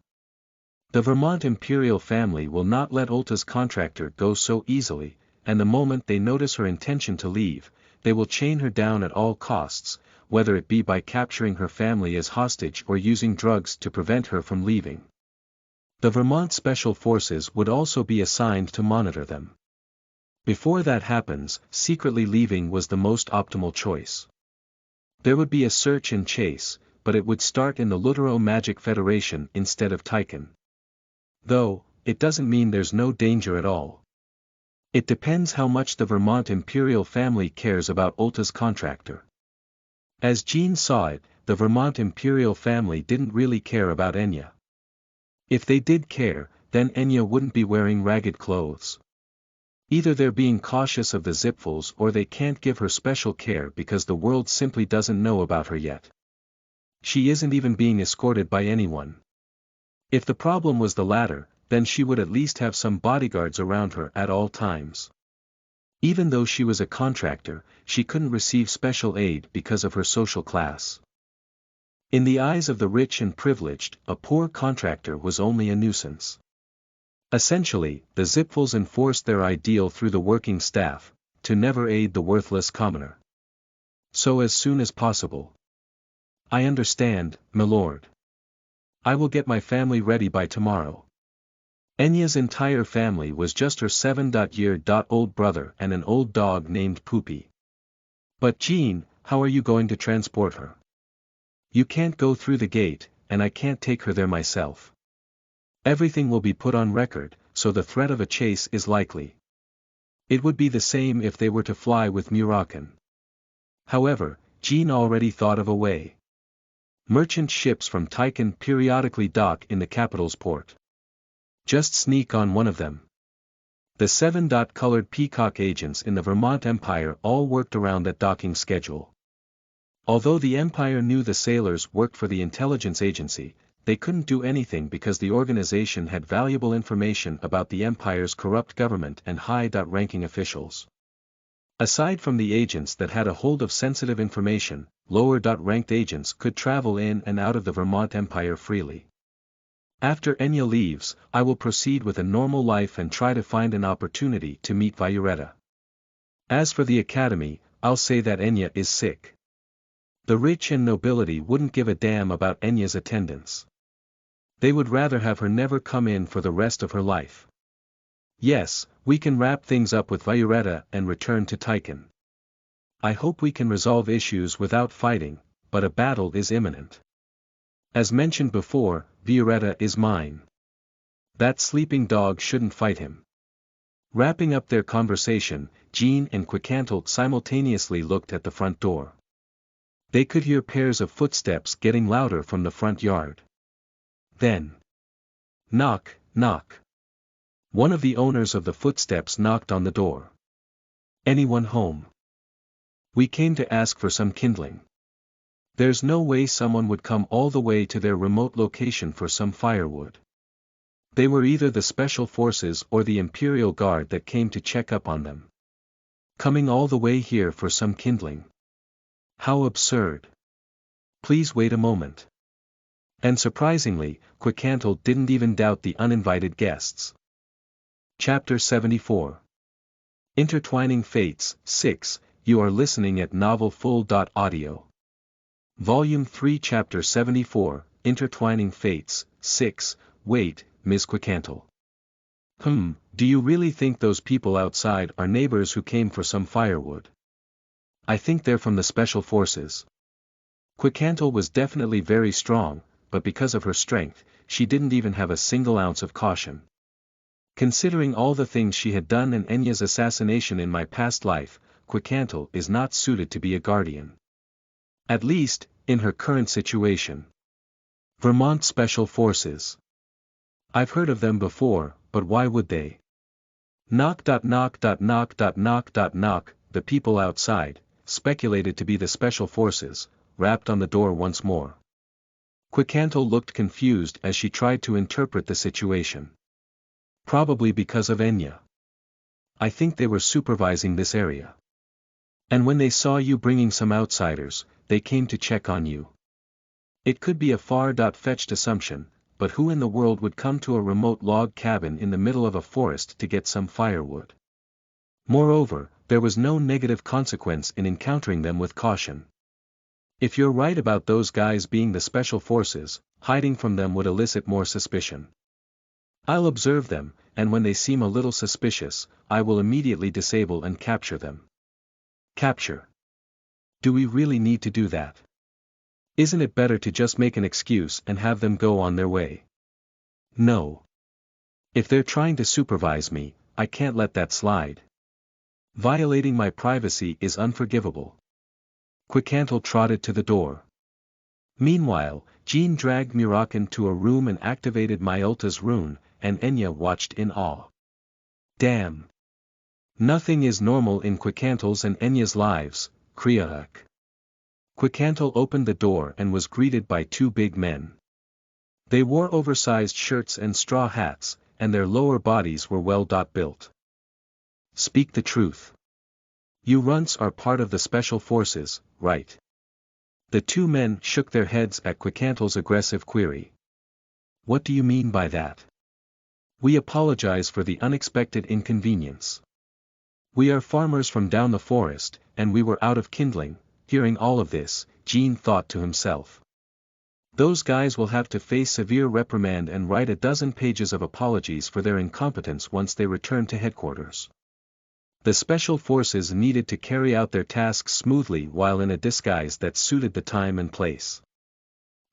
The Vermont Imperial family will not let Ulta's contractor go so easily, and the moment they notice her intention to leave, they will chain her down at all costs, whether it be by capturing her family as hostage or using drugs to prevent her from leaving. The Vermont Special Forces would also be assigned to monitor them. Before that happens, secretly leaving was the most optimal choice. There would be a search and chase, but it would start in the Lutero Magic Federation instead of Tychon. Though, it doesn't mean there's no danger at all. It depends how much the Vermont Imperial family cares about Ulta's contractor. As Jean saw it, the Vermont Imperial family didn't really care about Enya. If they did care, then Enya wouldn't be wearing ragged clothes. Either they're being cautious of the Zipfuls or they can't give her special care because the world simply doesn't know about her yet. She isn't even being escorted by anyone. If the problem was the latter, then she would at least have some bodyguards around her at all times. Even though she was a contractor, she couldn't receive special aid because of her social class. In the eyes of the rich and privileged, a poor contractor was only a nuisance. Essentially, the Zipfuls enforced their ideal through the working staff, to never aid the worthless commoner. So as soon as possible. I understand, milord. I will get my family ready by tomorrow. Enya's entire family was just her 7-year-old brother and an old dog named Poopy. But Jean, how are you going to transport her? You can't go through the gate, and I can't take her there myself. Everything will be put on record, so the threat of a chase is likely. It would be the same if they were to fly with Murakan. However, Jean already thought of a way. Merchant ships from Tychon periodically dock in the capital's port. Just sneak on one of them. The 7-colored peacock agents in the Vermont Empire all worked around that docking schedule. Although the Empire knew the sailors worked for the intelligence agency, they couldn't do anything because the organization had valuable information about the Empire's corrupt government and high-ranking officials. Aside from the agents that had a hold of sensitive information, lower-ranked agents could travel in and out of the Vermont Empire freely. After Enya leaves, I will proceed with a normal life and try to find an opportunity to meet Violetta. As for the Academy, I'll say that Enya is sick. The rich and nobility wouldn't give a damn about Enya's attendance. They would rather have her never come in for the rest of her life. Yes, we can wrap things up with Violetta and return to Tychon. I hope we can resolve issues without fighting, but a battle is imminent. As mentioned before, Violetta is mine. That sleeping dog shouldn't fight him. Wrapping up their conversation, Jean and Quicantle simultaneously looked at the front door. They could hear pairs of footsteps getting louder from the front yard. Then, knock, knock. One of the owners of the footsteps knocked on the door. Anyone home? We came to ask for some kindling. There's no way someone would come all the way to their remote location for some firewood. They were either the Special Forces or the Imperial Guard that came to check up on them. Coming all the way here for some kindling. How absurd. Please wait a moment. And surprisingly, Quicantle didn't even doubt the uninvited guests. Chapter 74. Intertwining Fates, 6, you are listening at novelfull.audio. Volume 3 Chapter 74, Intertwining Fates, 6, wait, Ms. Quicantle. Do you really think those people outside are neighbors who came for some firewood? I think they're from the Special Forces. Quicantle was definitely very strong, but because of her strength, she didn't even have a single ounce of caution. Considering all the things she had done and Enya's assassination in my past life, Quicantle is not suited to be a guardian. At least, in her current situation. Vermont Special Forces. I've heard of them before, but why would they? Knock. The people outside, speculated to be the Special Forces, rapped on the door once more. Quicantle looked confused as she tried to interpret the situation. Probably because of Enya. I think they were supervising this area. And when they saw you bringing some outsiders, they came to check on you. It could be a far-fetched assumption, but who in the world would come to a remote log cabin in the middle of a forest to get some firewood? Moreover, there was no negative consequence in encountering them with caution. If you're right about those guys being the Special Forces, hiding from them would elicit more suspicion. I'll observe them, and when they seem a little suspicious, I will immediately disable and capture them. Capture. Do we really need to do that? Isn't it better to just make an excuse and have them go on their way? No. If they're trying to supervise me, I can't let that slide. Violating my privacy is unforgivable. Quicantle trotted to the door. Meanwhile, Jean dragged Murakan to a room and activated Myulta's rune, and Enya watched in awe. Damn. Nothing is normal in Quicantle's and Enya's lives, Kriahak. Quicantle opened the door and was greeted by two big men. They wore oversized shirts and straw hats, and their lower bodies were well built. Speak the truth. You runts are part of the Special Forces, right? The two men shook their heads at Quicantle's aggressive query. What do you mean by that? We apologize for the unexpected inconvenience. We are farmers from down the forest, and we were out of kindling. Hearing all of this, Jean thought to himself. Those guys will have to face severe reprimand and write a dozen pages of apologies for their incompetence once they return to headquarters. The Special Forces needed to carry out their tasks smoothly while in a disguise that suited the time and place.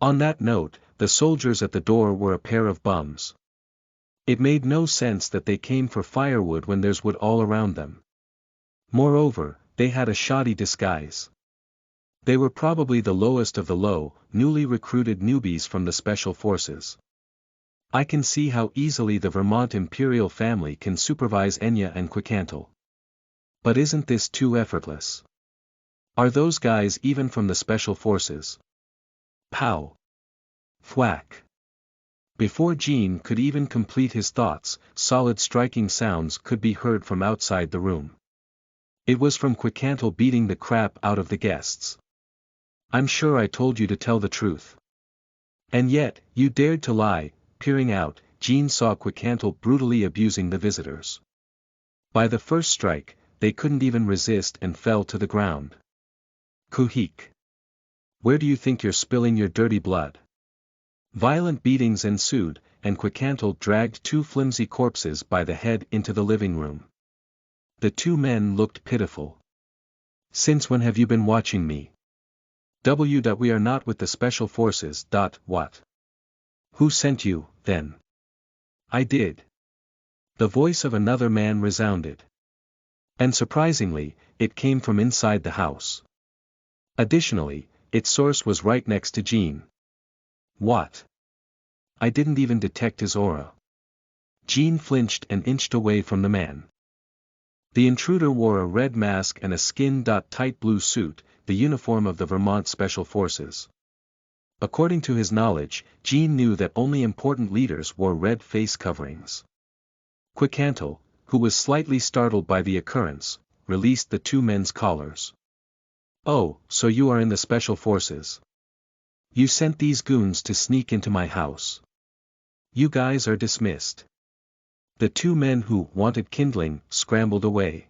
On that note, the soldiers at the door were a pair of bums. It made no sense that they came for firewood when there's wood all around them. Moreover, they had a shoddy disguise. They were probably the lowest of the low, newly recruited newbies from the Special Forces. I can see how easily the Vermont Imperial family can supervise Enya and Quicantle. But isn't this too effortless? Are those guys even from the Special Forces? Pow! Thwack! Before Jean could even complete his thoughts, solid striking sounds could be heard from outside the room. It was from Quicantle beating the crap out of the guests. I'm sure I told you to tell the truth. And yet, you dared to lie. Peering out, Jean saw Quicantle brutally abusing the visitors. By the first strike, they couldn't even resist and fell to the ground. Kuhik! Where do you think you're spilling your dirty blood? Violent beatings ensued, and Quicantle dragged two flimsy corpses by the head into the living room. The two men looked pitiful. Since when have you been watching me? We are not with the Special Forces. What? Who sent you, then? I did. The voice of another man resounded. And surprisingly, it came from inside the house. Additionally, its source was right next to Jean. What? I didn't even detect his aura. Jean flinched and inched away from the man. The intruder wore a red mask and a skin-tight blue suit, the uniform of the Vermont Special Forces. According to his knowledge, Jean knew that only important leaders wore red face coverings. Quicantle, who was slightly startled by the occurrence, released the two men's collars. Oh, so you are in the Special Forces. You sent these goons to sneak into my house. You guys are dismissed. The two men who wanted kindling scrambled away.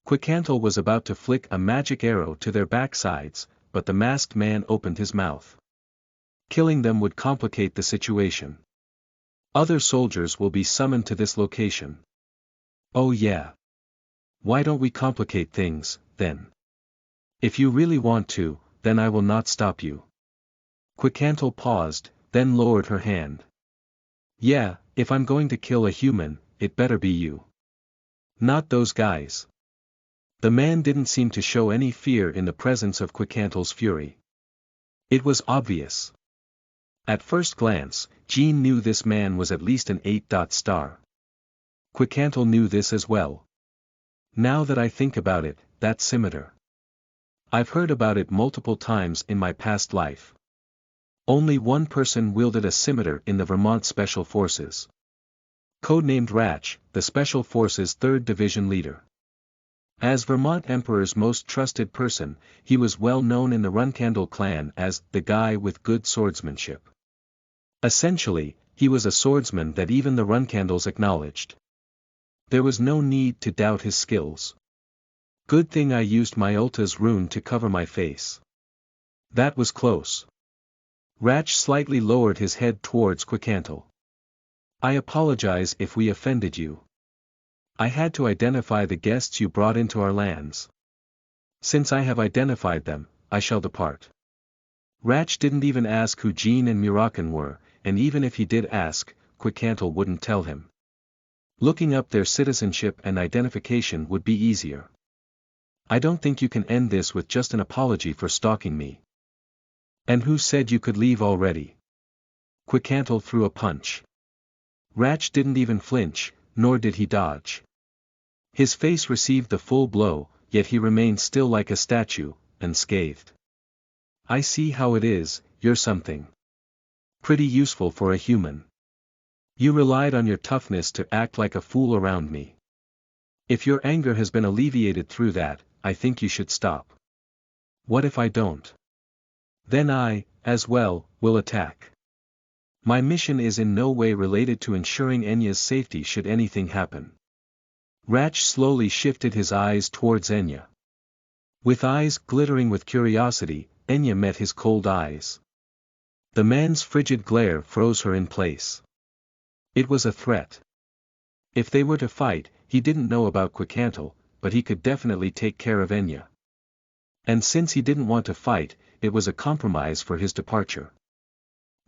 Quicantle was about to flick a magic arrow to their backsides, but the masked man opened his mouth. Killing them would complicate the situation. Other soldiers will be summoned to this location. Oh yeah. Why don't we complicate things, then? If you really want to, then I will not stop you. Quicantle paused, then lowered her hand. Yeah, if I'm going to kill a human, it better be you. Not those guys. The man didn't seem to show any fear in the presence of Quicantle's fury. It was obvious. At first glance, Jean knew this man was at least an 8-star. Quicantle knew this as well. Now that I think about it, that scimitar. I've heard about it multiple times in my past life. Only one person wielded a scimitar in the Vermont Special Forces. Codenamed Ratch, the Special Forces 3rd Division leader. As Vermont Emperor's most trusted person, he was well known in the Runcandle clan as the guy with good swordsmanship. Essentially, he was a swordsman that even the Runcandles acknowledged. There was no need to doubt his skills. Good thing I used my Ulta's rune to cover my face. That was close. Ratch slightly lowered his head towards Quicantle. I apologize if we offended you. I had to identify the guests you brought into our lands. Since I have identified them, I shall depart. Ratch didn't even ask who Jean and Murakan were, and even if he did ask, Quicantle wouldn't tell him. Looking up their citizenship and identification would be easier. I don't think you can end this with just an apology for stalking me. And who said you could leave already? Quicantle threw a punch. Ratch didn't even flinch, nor did he dodge. His face received the full blow, yet he remained still like a statue, unscathed. I see how it is, you're something pretty useful for a human. You relied on your toughness to act like a fool around me. If your anger has been alleviated through that, I think you should stop. What if I don't? Then I, as well, will attack. My mission is in no way related to ensuring Enya's safety should anything happen. Ratch slowly shifted his eyes towards Enya. With eyes glittering with curiosity, Enya met his cold eyes. The man's frigid glare froze her in place. It was a threat. If they were to fight, he didn't know about Quicantle, but he could definitely take care of Enya. And since he didn't want to fight, it was a compromise for his departure.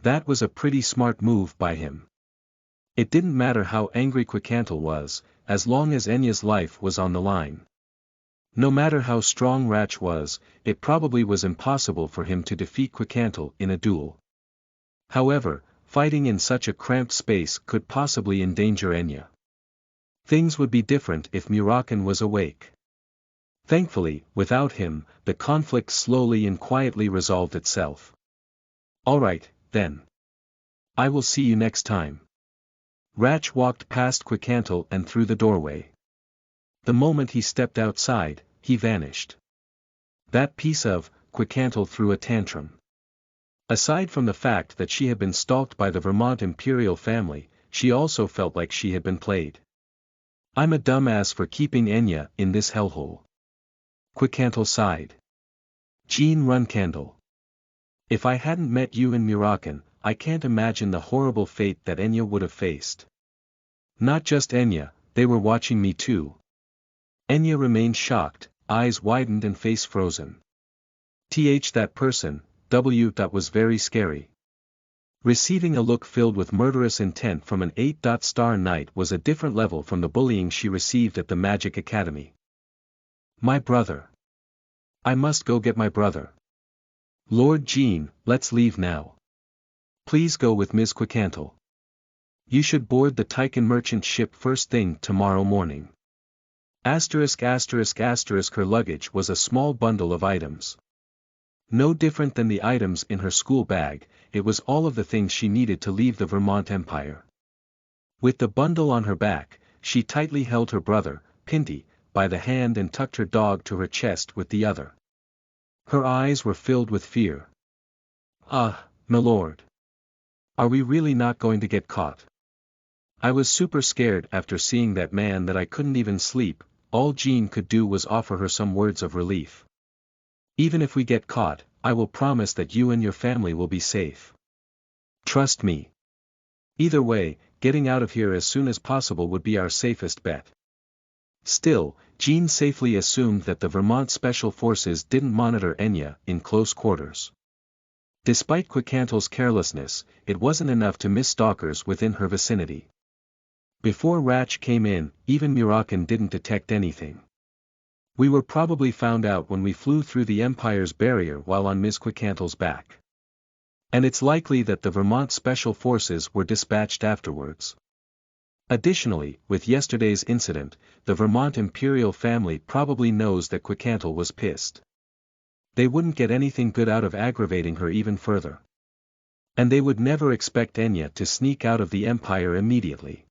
That was a pretty smart move by him. It didn't matter how angry Quicantle was, as long as Enya's life was on the line. No matter how strong Ratch was, it probably was impossible for him to defeat Quicantle in a duel. However, fighting in such a cramped space could possibly endanger Enya. Things would be different if Murakan was awake. Thankfully, without him, the conflict slowly and quietly resolved itself. Alright, then. I will see you next time. Ratch walked past Quicantle and through the doorway. The moment he stepped outside, he vanished. That piece of Quicantle threw a tantrum. Aside from the fact that she had been stalked by the Vermont imperial family, she also felt like she had been played. I'm a dumbass for keeping Enya in this hellhole. Quicantle sighed. Jean Runcandle. If I hadn't met you in Murakan, I can't imagine the horrible fate that Enya would have faced. Not just Enya, they were watching me too. Enya remained shocked, eyes widened and face frozen. That person, that was very scary. Receiving a look filled with murderous intent from an 8-star knight was a different level from the bullying she received at the Magic Academy. My brother. I must go get my brother. Lord Jean, let's leave now. Please go with Ms. Quicantle. You should board the Tychon merchant ship first thing tomorrow morning. Her luggage was a small bundle of items. No different than the items in her school bag, it was all of the things she needed to leave the Vermont Empire. With the bundle on her back, she tightly held her brother, Pinty, by the hand and tucked her dog to her chest with the other. Her eyes were filled with fear. Ah, milord. Are we really not going to get caught? I was super scared after seeing that man that I couldn't even sleep, all Jean could do was offer her some words of relief. Even if we get caught, I will promise that you and your family will be safe. Trust me. Either way, getting out of here as soon as possible would be our safest bet. Still, Jean safely assumed that the Vermont Special Forces didn't monitor Enya in close quarters. Despite Quickantle's carelessness, it wasn't enough to miss stalkers within her vicinity. Before Ratch came in, even Murakin didn't detect anything. We were probably found out when we flew through the Empire's barrier while on Ms. Quickantle's back. And it's likely that the Vermont Special Forces were dispatched afterwards. Additionally, with yesterday's incident, the Vermont Imperial family probably knows that Quickhantle was pissed. They wouldn't get anything good out of aggravating her even further. And they would never expect Enya to sneak out of the Empire immediately.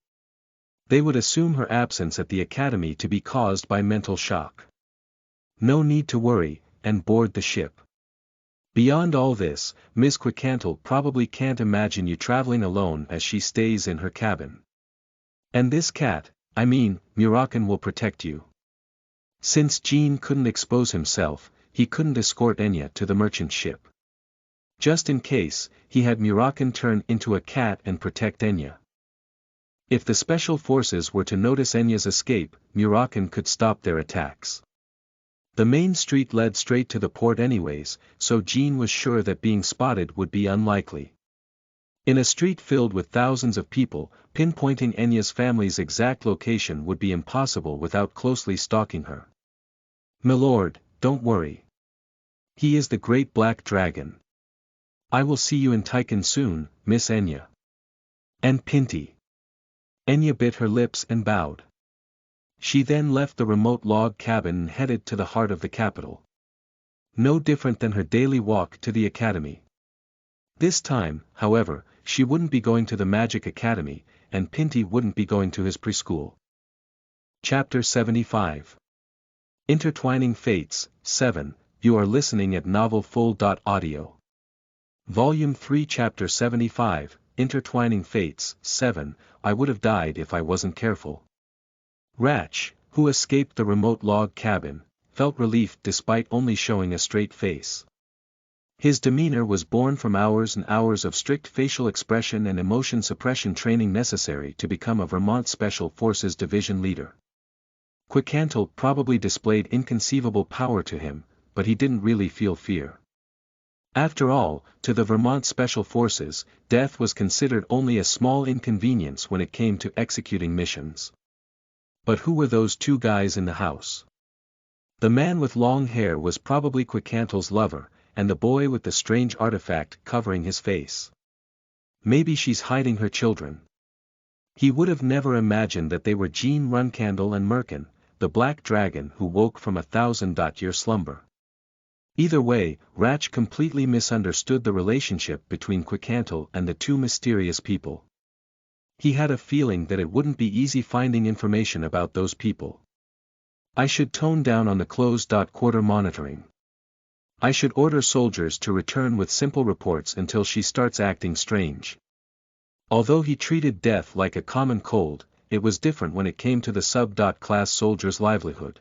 They would assume her absence at the academy to be caused by mental shock. No need to worry, and board the ship. Beyond all this, Miss Quickhantle probably can't imagine you traveling alone as she stays in her cabin. And this cat, Murakin will protect you. Since Jean couldn't expose himself, he couldn't escort Enya to the merchant ship. Just in case, he had Murakin turn into a cat and protect Enya. If the special forces were to notice Enya's escape, Murakin could stop their attacks. The main street led straight to the port anyways, so Jean was sure that being spotted would be unlikely. In a street filled with thousands of people, pinpointing Enya's family's exact location would be impossible without closely stalking her. "Milord, don't worry. He is the Great Black Dragon. I will see you in Tychon soon, Miss Enya." And Pinty. Enya bit her lips and bowed. She then left the remote log cabin and headed to the heart of the capital. No different than her daily walk to the academy. This time, however, she wouldn't be going to the Magic Academy, and Pinty wouldn't be going to his preschool. Chapter 75. Intertwining Fates, 7, you are listening at novelfull.audio. Volume 3 Chapter 75, Intertwining Fates, 7, I would have died if I wasn't careful. Ratch, who escaped the remote log cabin, felt relief despite only showing a straight face. His demeanor was born from hours and hours of strict facial expression and emotion suppression training necessary to become a Vermont Special Forces division leader. Quickhantle probably displayed inconceivable power to him, but he didn't really feel fear. After all, to the Vermont Special Forces, death was considered only a small inconvenience when it came to executing missions. But who were those two guys in the house? The man with long hair was probably Quickantle's lover, and the boy with the strange artifact covering his face. Maybe she's hiding her children. He would have never imagined that they were Jean Runcandle and Merkin, the black dragon who woke from a 1,000-year slumber. Either way, Ratch completely misunderstood the relationship between Quickhantle and the two mysterious people. He had a feeling that it wouldn't be easy finding information about those people. I should tone down on the closed-quarter monitoring. I should order soldiers to return with simple reports until she starts acting strange. Although he treated death like a common cold, it was different when it came to the sub-class soldier's livelihood.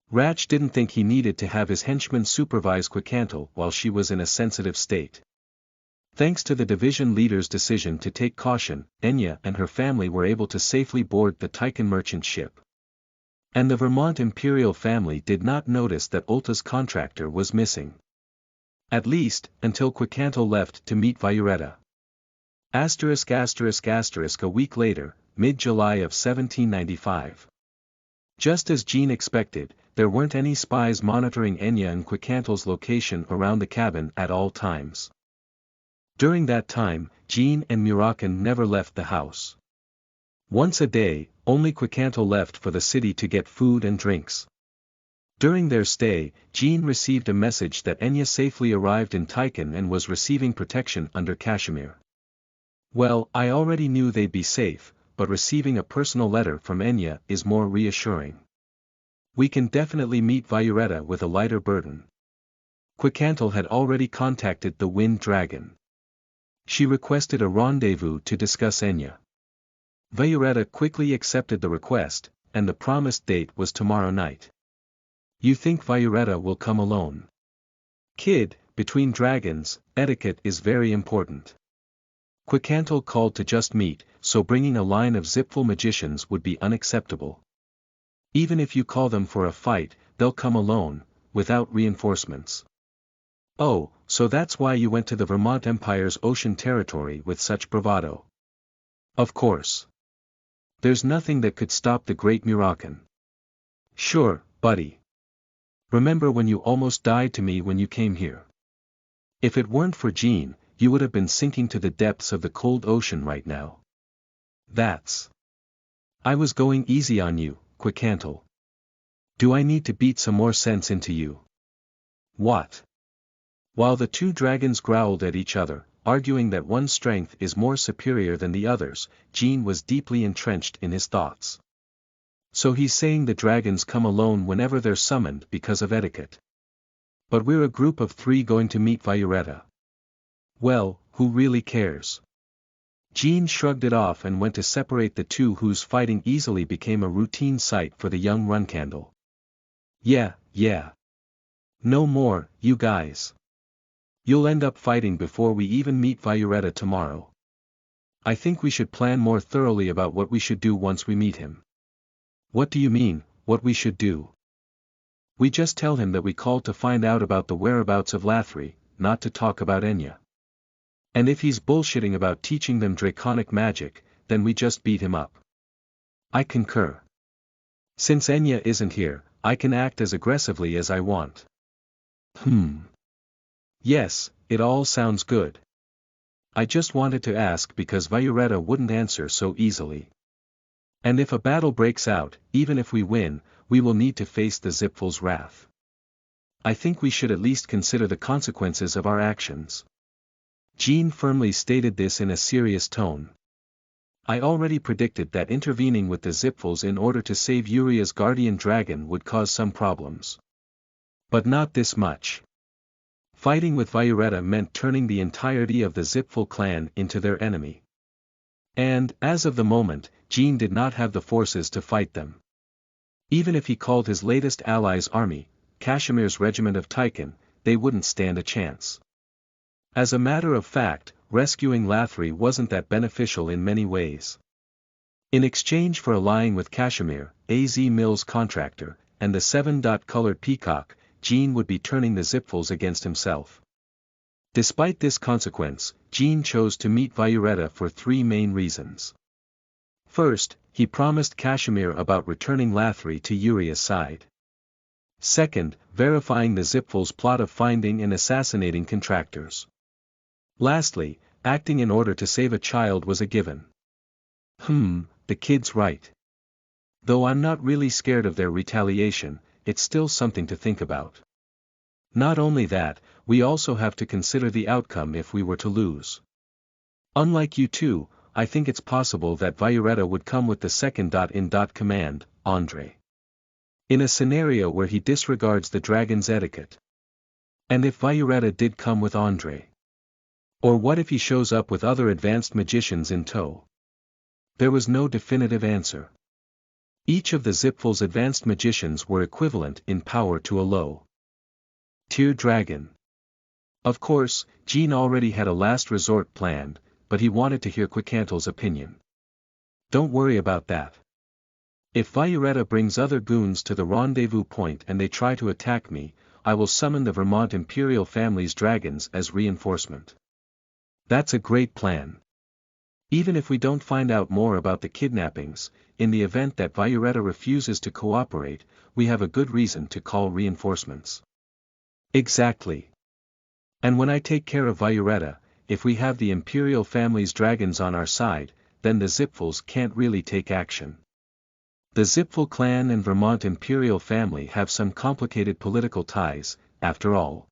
Ratch didn't think he needed to have his henchmen supervise Quickhantle while she was in a sensitive state. Thanks to the division leader's decision to take caution, Enya and her family were able to safely board the Tychon merchant ship. And the Vermont Imperial family did not notice that Ulta's contractor was missing. At least, until Quickhantle left to meet Violetta. ****** A week later, mid-July of 1795. Just as Jean expected, there weren't any spies monitoring Enya and Quickantle's location around the cabin at all times. During that time, Jean and Murakin never left the house. Once a day, only Quickhantle left for the city to get food and drinks. During their stay, Jean received a message that Enya safely arrived in Tychon and was receiving protection under Kashmir. Well, I already knew they'd be safe, but receiving a personal letter from Enya is more reassuring. We can definitely meet Violetta with a lighter burden. Quickhantle had already contacted the Wind Dragon. She requested a rendezvous to discuss Enya. Violetta quickly accepted the request, and the promised date was tomorrow night. You think Violetta will come alone? Kid, between dragons, etiquette is very important. Quicantle called to just meet, so bringing a line of Zipful magicians would be unacceptable. Even if you call them for a fight, they'll come alone, without reinforcements. Oh, so that's why you went to the Vermont Empire's ocean territory with such bravado. Of course. There's nothing that could stop the great Murakan. Sure, buddy. Remember when you almost died to me when you came here? If it weren't for Jean, you would have been sinking to the depths of the cold ocean right now. That's. I was going easy on you, Quicantle. Do I need to beat some more sense into you? What? While the two dragons growled at each other, arguing that one's strength is more superior than the other's, Jean was deeply entrenched in his thoughts. So he's saying the dragons come alone whenever they're summoned because of etiquette. But we're a group of 3 going to meet Violetta. Well, who really cares? Jean shrugged it off and went to separate the two whose fighting easily became a routine sight for the young Runcandle. Yeah. No more, you guys. You'll end up fighting before we even meet Violetta tomorrow. I think we should plan more thoroughly about what we should do once we meet him. What do you mean, what we should do? We just tell him that we called to find out about the whereabouts of Lathri, not to talk about Enya. And if he's bullshitting about teaching them draconic magic, then we just beat him up. I concur. Since Enya isn't here, I can act as aggressively as I want. Yes, it all sounds good. I just wanted to ask because Violetta wouldn't answer so easily. And if a battle breaks out, even if we win, we will need to face the Zipful's wrath. I think we should at least consider the consequences of our actions. Jean firmly stated this in a serious tone. I already predicted that intervening with the Zipfuls in order to save Uria's guardian dragon would cause some problems. But not this much. Fighting with Violetta meant turning the entirety of the Zipful clan into their enemy. And, as of the moment, Jean did not have the forces to fight them. Even if he called his latest ally's army, Kashimir's regiment of Tychon, they wouldn't stand a chance. As a matter of fact, rescuing Lathri wasn't that beneficial in many ways. In exchange for allying with Kashimir, AZ Mills contractor, and the 7-colored peacock, Jean would be turning the Zipfuls against himself. Despite this consequence, Jean chose to meet Violetta for 3 main reasons. First, he promised Kashimir about returning Lathri to Uria's side. Second, verifying the Zipfuls' plot of finding and assassinating contractors. Lastly, acting in order to save a child was a given. The kid's right. Though I'm not really scared of their retaliation, it's still something to think about. Not only that, we also have to consider the outcome if we were to lose. Unlike you two, I think it's possible that Violetta would come with the second in command, Andre. In a scenario where he disregards the dragon's etiquette. And if Violetta did come with Andre? Or what if he shows up with other advanced magicians in tow? There was no definitive answer. Each of the Zipful's advanced magicians were equivalent in power to a low-tier dragon. Of course, Jean already had a last resort planned, but he wanted to hear Quicantle's opinion. Don't worry about that. If Violetta brings other goons to the rendezvous point and they try to attack me, I will summon the Vermont Imperial family's dragons as reinforcement. That's a great plan. Even if we don't find out more about the kidnappings, in the event that Violetta refuses to cooperate, we have a good reason to call reinforcements. Exactly. And when I take care of Violetta, if we have the Imperial family's dragons on our side, then the Zipfuls can't really take action. The Zipful clan and Vermont Imperial family have some complicated political ties, after all.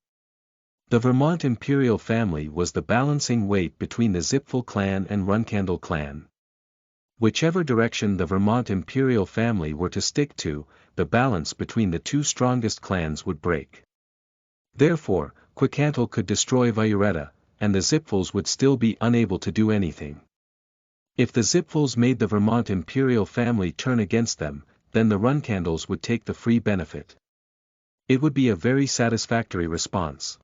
The Vermont Imperial family was the balancing weight between the Zipful clan and Runcandle clan. Whichever direction the Vermont Imperial family were to stick to, the balance between the two strongest clans would break. Therefore, Quicantle could destroy Violetta, and the Zipfuls would still be unable to do anything. If the Zipfuls made the Vermont Imperial family turn against them, then the run candles would take the free benefit. It would be a very satisfactory response.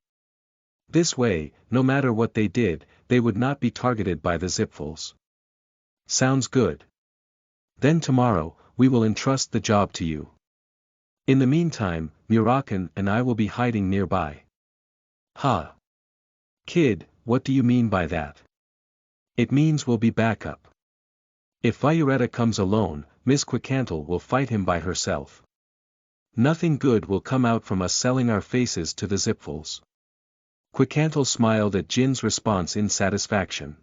This way, no matter what they did, they would not be targeted by the Zipfuls. Sounds good. Then tomorrow, we will entrust the job to you. In the meantime, Murakan and I will be hiding nearby. Ha! Kid, what do you mean by that? It means we'll be backup. If Violetta comes alone, Miss Quicantle will fight him by herself. Nothing good will come out from us selling our faces to the Zipfuls. Quicantle smiled at Jin's response in satisfaction.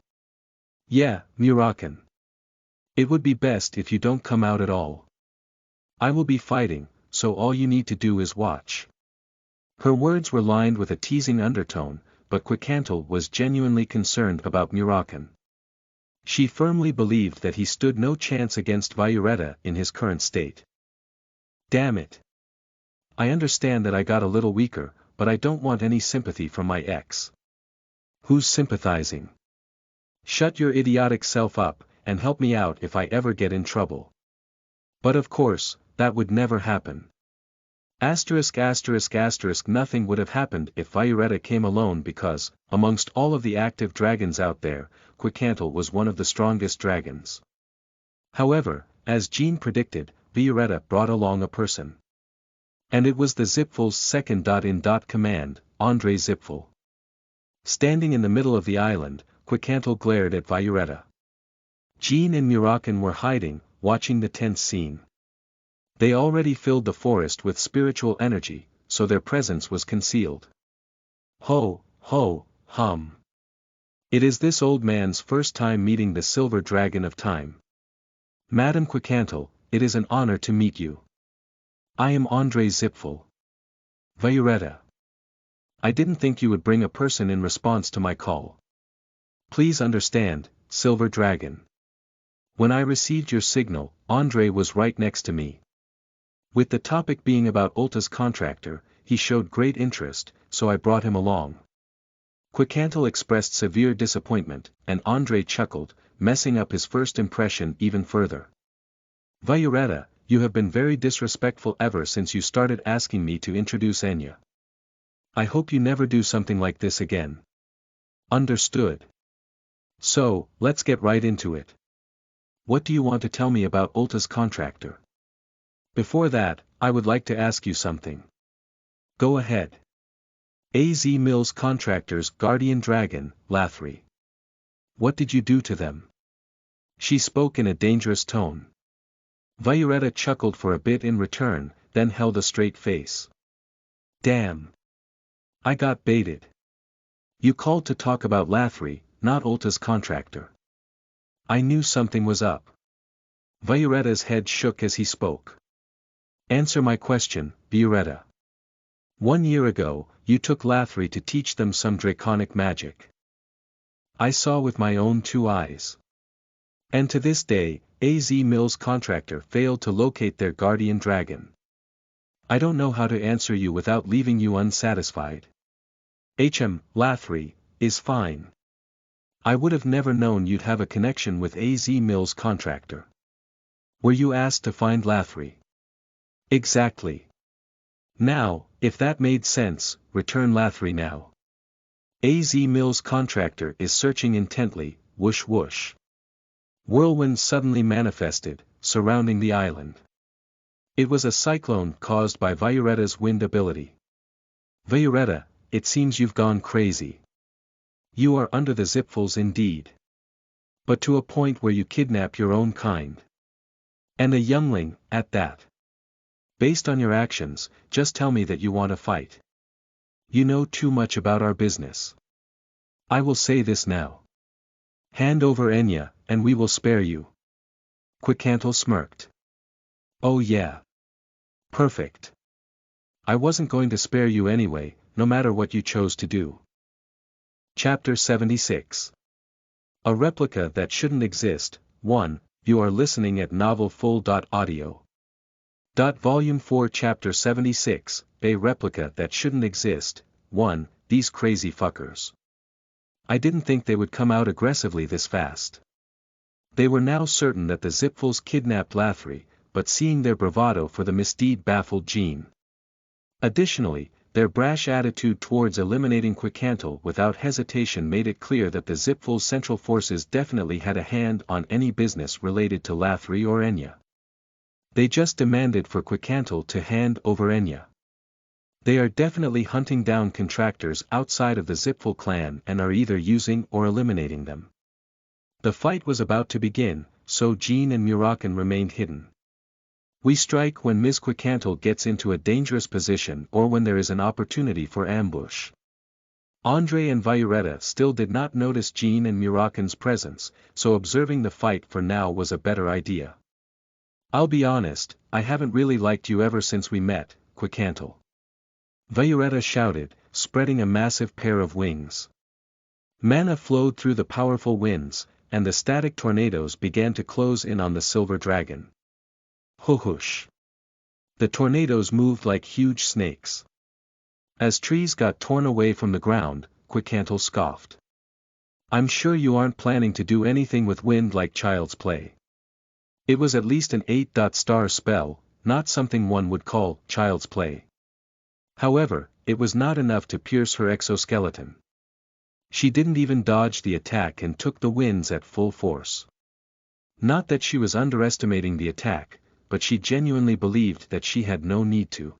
Yeah, Murakan. It would be best if you don't come out at all. I will be fighting, so all you need to do is watch. Her words were lined with a teasing undertone, but Quicantle was genuinely concerned about Murakan. She firmly believed that he stood no chance against Violetta in his current state. Damn it. I understand that I got a little weaker, but I don't want any sympathy from my ex. Who's sympathizing? Shut your idiotic self up, and help me out if I ever get in trouble. But of course, that would never happen. Nothing would have happened if Violetta came alone because, amongst all of the active dragons out there, Quicantle was one of the strongest dragons. However, as Jean predicted, Violetta brought along a person. And it was the Zipful's second-in-command, Andre Zipful. Standing in the middle of the island, Quicantle glared at Violetta. Jean and Murakan were hiding, watching the tense scene. They already filled the forest with spiritual energy, so their presence was concealed. Ho, ho, hum. It is this old man's first time meeting the silver dragon of time. Madam Quicantle, it is an honor to meet you. I am Andre Zipful. Violetta. I didn't think you would bring a person in response to my call. Please understand, Silver Dragon. When I received your signal, Andre was right next to me. With the topic being about Ulta's contractor, he showed great interest, so I brought him along. Quicantle expressed severe disappointment, and Andre chuckled, messing up his first impression even further. Violetta, you have been very disrespectful ever since you started asking me to introduce Enya. I hope you never do something like this again. Understood. So, let's get right into it. What do you want to tell me about Ulta's contractor? Before that, I would like to ask you something. Go ahead. AZ Mills contractor's guardian dragon, Lathri. What did you do to them? She spoke in a dangerous tone. Violetta chuckled for a bit in return, then held a straight face. Damn. I got baited. You called to talk about Lathri, not Ulta's contractor. I knew something was up. Violetta's head shook as he spoke. Answer my question, Violetta. 1 year ago, you took Lathri to teach them some draconic magic. I saw with my own 2 eyes. And to this day, AZ Mills contractor failed to locate their guardian dragon. I don't know how to answer you without leaving you unsatisfied. Lathri, is fine. I would have never known you'd have a connection with AZ Mills contractor. Were you asked to find Lathri? Exactly. Now, if that made sense, return Lathri now. AZ Mills contractor is searching intently, whoosh whoosh. Whirlwinds suddenly manifested, surrounding the island. It was a cyclone caused by Violetta's wind ability. Violetta, it seems you've gone crazy. You are under the Zipfuls indeed. But to a point where you kidnap your own kind. And a youngling, at that. Based on your actions, just tell me that you want to fight. You know too much about our business. I will say this now. Hand over Enya, and we will spare you. Quicantle smirked. Oh yeah. Perfect. I wasn't going to spare you anyway, no matter what you chose to do. Chapter 76. A replica that shouldn't exist. 1. You are listening at novelfull.audio. Volume 4 Chapter 76, A replica that shouldn't exist. 1. These crazy fuckers. I didn't think they would come out aggressively this fast. They were now certain that the Zipfuls kidnapped Lathri, but seeing their bravado for the misdeed baffled Jean. Additionally, their brash attitude towards eliminating Quicantle without hesitation made it clear that the Zipful's central forces definitely had a hand on any business related to Lathri or Enya. They just demanded for Quicantle to hand over Enya. They are definitely hunting down contractors outside of the Zipful clan and are either using or eliminating them. The fight was about to begin, so Jean and Murakan remained hidden. We strike when Ms. Quicantle gets into a dangerous position or when there is an opportunity for ambush. Andre and Violetta still did not notice Jean and Murakan's presence, so observing the fight for now was a better idea. I'll be honest, I haven't really liked you ever since we met, Quicantle. Violetta shouted, spreading a massive pair of wings. Mana flowed through the powerful winds, and the static tornadoes began to close in on the silver dragon. Whoosh! The tornadoes moved like huge snakes. As trees got torn away from the ground, Quicantle scoffed. I'm sure you aren't planning to do anything with wind like child's play. It was at least an 8-star spell, not something one would call child's play. However, it was not enough to pierce her exoskeleton. She didn't even dodge the attack and took the winds at full force. Not that she was underestimating the attack, but she genuinely believed that she had no need to.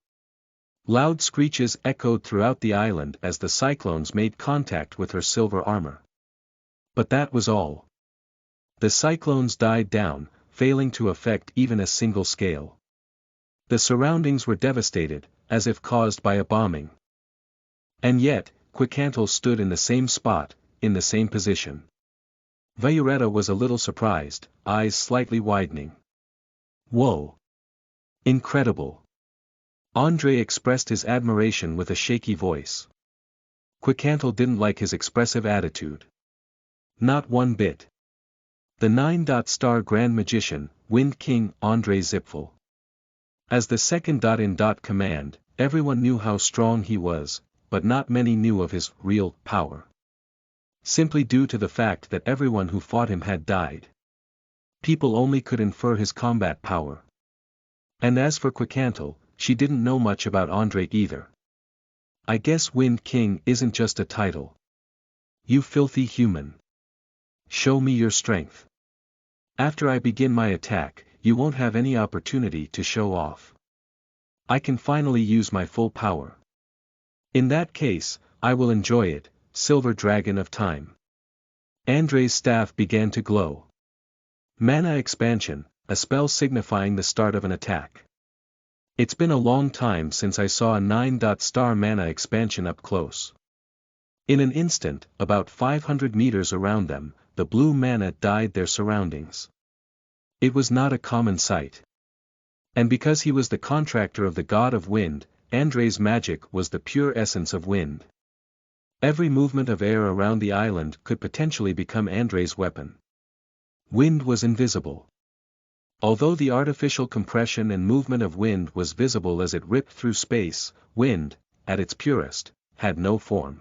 Loud screeches echoed throughout the island as the cyclones made contact with her silver armor. But that was all. The cyclones died down, failing to affect even a single scale. The surroundings were devastated, as if caused by a bombing. And yet, Quicantle stood in the same spot, in the same position. Violetta was a little surprised, eyes slightly widening. Whoa! Incredible! Andre expressed his admiration with a shaky voice. Quicantle didn't like his expressive attitude. Not one bit. The 9-star Grand Magician, Wind King Andre Zipful. As the second in command, everyone knew how strong he was, but not many knew of his real power. Simply due to the fact that everyone who fought him had died. People only could infer his combat power. And as for Quicantle, she didn't know much about Andre either. I guess Wind King isn't just a title. You filthy human. Show me your strength. After I begin my attack, you won't have any opportunity to show off. I can finally use my full power. In that case, I will enjoy it, Silver Dragon of Time. Andre's staff began to glow. Mana Expansion, a spell signifying the start of an attack. It's been a long time since I saw a 9-star mana expansion up close. In an instant, about 500 meters around them, the blue mana dyed their surroundings. It was not a common sight. And because he was the contractor of the god of wind, Andre's magic was the pure essence of wind. Every movement of air around the island could potentially become Andre's weapon. Wind was invisible. Although the artificial compression and movement of wind was visible as it ripped through space, wind, at its purest, had no form.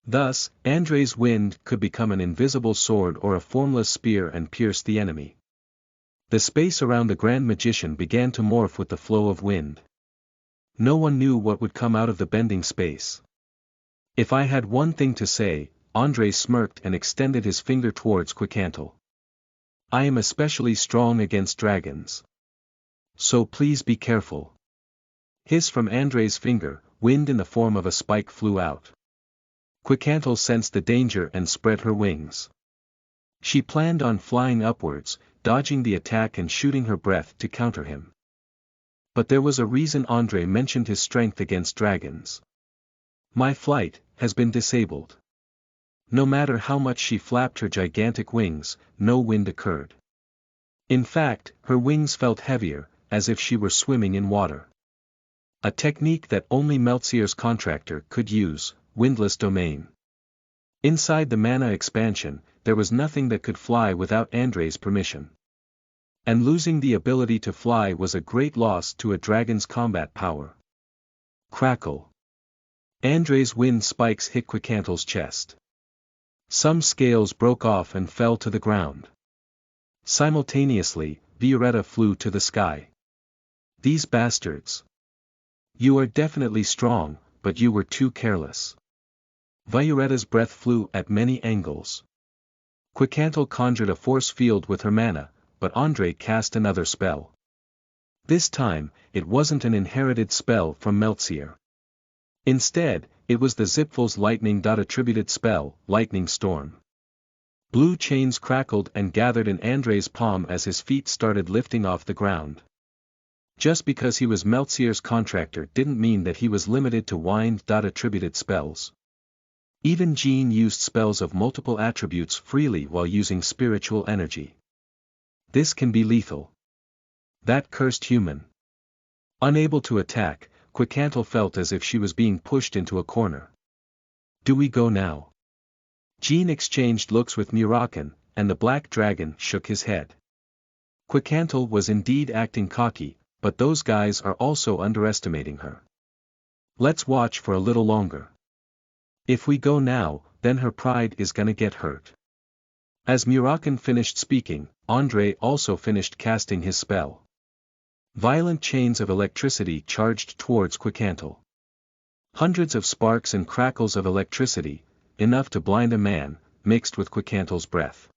Thus, Andre's wind could become an invisible sword or a formless spear and pierce the enemy. The space around the Grand Magician began to morph with the flow of wind. No one knew what would come out of the bending space. If I had one thing to say, Andre smirked and extended his finger towards Quicantle. I am especially strong against dragons. So please be careful. Hiss from Andre's finger, wind in the form of a spike flew out. Quicantle sensed the danger and spread her wings. She planned on flying upwards, dodging the attack and shooting her breath to counter him. But there was a reason Andre mentioned his strength against dragons. My flight has been disabled. No matter how much she flapped her gigantic wings, no wind occurred. In fact, her wings felt heavier, as if she were swimming in water. A technique that only Meltzier's contractor could use, windless domain. Inside the mana expansion, there was nothing that could fly without Andre's permission. And losing the ability to fly was a great loss to a dragon's combat power. Crackle. Andre's wind spikes hit Quicantle's chest. Some scales broke off and fell to the ground. Simultaneously, Violetta flew to the sky. These bastards. You are definitely strong, but you were too careless. Violetta's breath flew at many angles. Quicantle conjured a force field with her mana, but Andre cast another spell. This time, it wasn't an inherited spell from Meltsier. Instead, it was the Zipful's lightning-attributed spell, Lightning Storm. Blue chains crackled and gathered in Andre's palm as his feet started lifting off the ground. Just because he was Meltsier's contractor didn't mean that he was limited to wind-attributed spells. Even Jean used spells of multiple attributes freely while using spiritual energy. This can be lethal. That cursed human. Unable to attack, Quicantle felt as if she was being pushed into a corner. Do we go now? Jean exchanged looks with Murakan, and the black dragon shook his head. Quicantle was indeed acting cocky, but those guys are also underestimating her. Let's watch for a little longer. If we go now, then her pride is gonna get hurt. As Murakan finished speaking, Andre also finished casting his spell. Violent chains of electricity charged towards Quicantle. Hundreds of sparks and crackles of electricity, enough to blind a man, mixed with Quicantle's breath.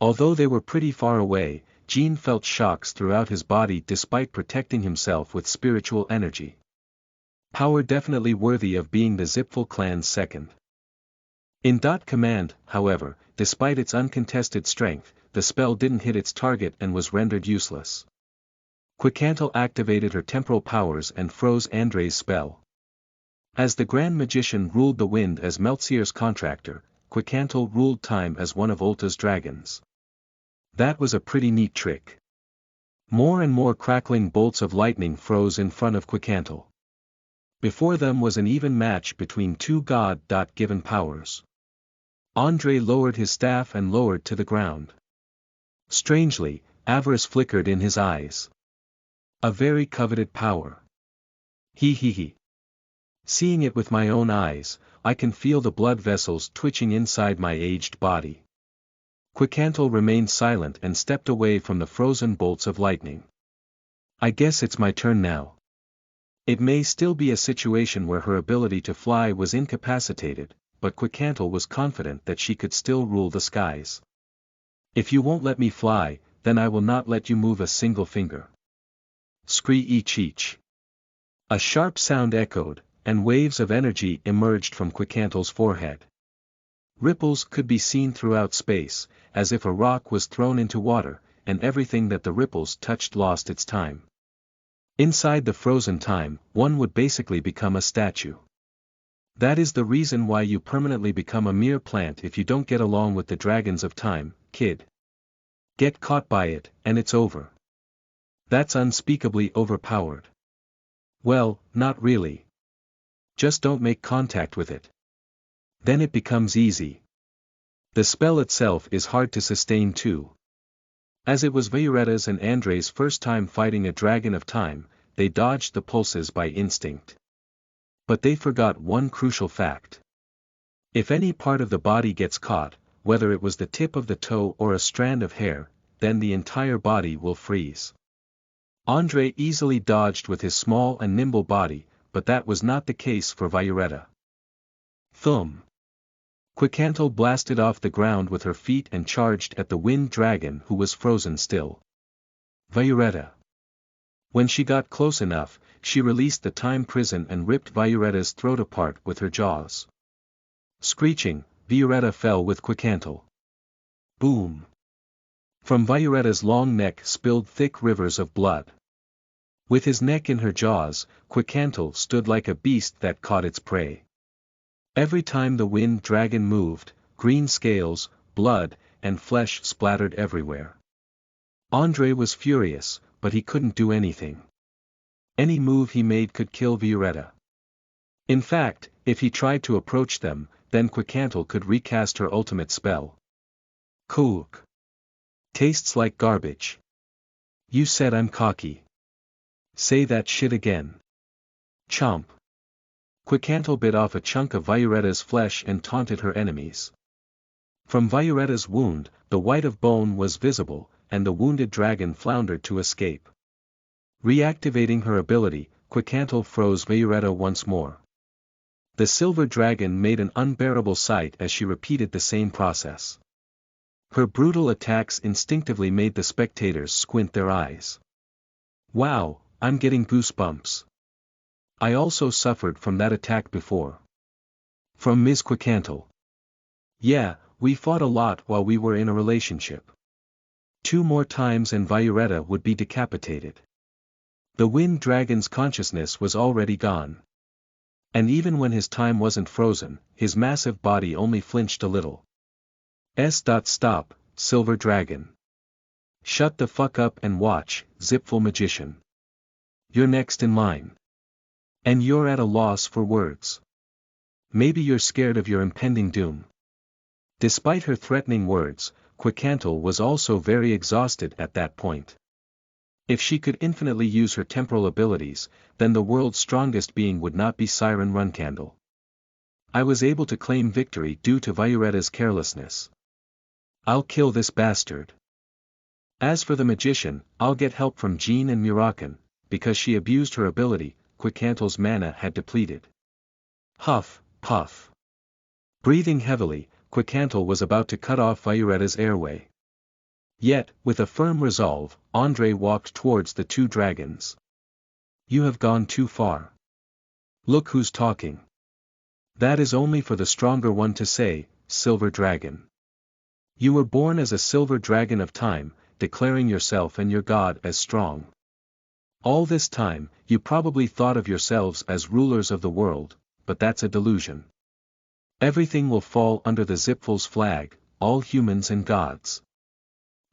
Although they were pretty far away, Jean felt shocks throughout his body despite protecting himself with spiritual energy. Power definitely worthy of being the Zipful clan's second. In Dot Command, however, despite its uncontested strength, the spell didn't hit its target and was rendered useless. Quicantle activated her temporal powers and froze Andre's spell. As the Grand Magician ruled the wind as Meltsier's contractor, Quicantle ruled time as one of Ulta's dragons. That was a pretty neat trick. More and more crackling bolts of lightning froze in front of Quicantle. Before them was an even match between two god-given powers. Andre lowered his staff and lowered to the ground. Strangely, avarice flickered in his eyes. A very coveted power. He. Seeing it with my own eyes, I can feel the blood vessels twitching inside my aged body. Quicantle remained silent and stepped away from the frozen bolts of lightning. I guess it's my turn now. It may still be a situation where her ability to fly was incapacitated, but Quicantle was confident that she could still rule the skies. If you won't let me fly, then I will not let you move a single finger. Scree-each. A sharp sound echoed, and waves of energy emerged from Quicantle's forehead. Ripples could be seen throughout space, as if a rock was thrown into water, and everything that the ripples touched lost its time. Inside the frozen time, one would basically become a statue. That is the reason why you permanently become a mere plant if you don't get along with the dragons of time, kid. Get caught by it, and it's over. That's unspeakably overpowered. Well, not really. Just don't make contact with it. Then it becomes easy. The spell itself is hard to sustain too. As it was Violetta's and Andre's first time fighting a dragon of time, they dodged the pulses by instinct. But they forgot one crucial fact. If any part of the body gets caught, whether it was the tip of the toe or a strand of hair, then the entire body will freeze. Andre easily dodged with his small and nimble body, but that was not the case for Violetta. Thump. Quicantle blasted off the ground with her feet and charged at the wind dragon who was frozen still. Violetta. When she got close enough, she released the time prison and ripped Violetta's throat apart with her jaws. Screeching, Violetta fell with Quicantle. Boom. From Violetta's long neck spilled thick rivers of blood. With his neck in her jaws, Quicantle stood like a beast that caught its prey. Every time the wind dragon moved, green scales, blood, and flesh splattered everywhere. Andre was furious, but he couldn't do anything. Any move he made could kill Violetta. In fact, if he tried to approach them, then Quicantle could recast her ultimate spell. Kook. Tastes like garbage. You said I'm cocky. Say that shit again. Chomp. Quicantle bit off a chunk of Violetta's flesh and taunted her enemies. From Violetta's wound, the white of bone was visible, and the wounded dragon floundered to escape. Reactivating her ability, Quicantle froze Violetta once more. The silver dragon made an unbearable sight as she repeated the same process. Her brutal attacks instinctively made the spectators squint their eyes. Wow, I'm getting goosebumps. I also suffered from that attack before. From Ms. Quicantle. Yeah, we fought a lot while we were in a relationship. 2 more times and Violetta would be decapitated. The wind dragon's consciousness was already gone. And even when his time wasn't frozen, his massive body only flinched a little. Stop, silver dragon. Shut the fuck up and watch, Zipful magician. You're next in line. And you're at a loss for words. Maybe you're scared of your impending doom. Despite her threatening words, Quicantle was also very exhausted at that point. If she could infinitely use her temporal abilities, then the world's strongest being would not be Siren Runcandle. I was able to claim victory due to Violetta's carelessness. I'll kill this bastard. As for the magician, I'll get help from Jean and Muraken, because she abused her ability. Quicantle's mana had depleted. Huff, puff. Breathing heavily, Quicantle was about to cut off Violetta's airway. Yet, with a firm resolve, Andre walked towards the 2 dragons. You have gone too far. Look who's talking. That is only for the stronger one to say, Silver Dragon. You were born as a silver dragon of time, declaring yourself and your god as strong. All this time, you probably thought of yourselves as rulers of the world, but that's a delusion. Everything will fall under the Zipful's flag, all humans and gods.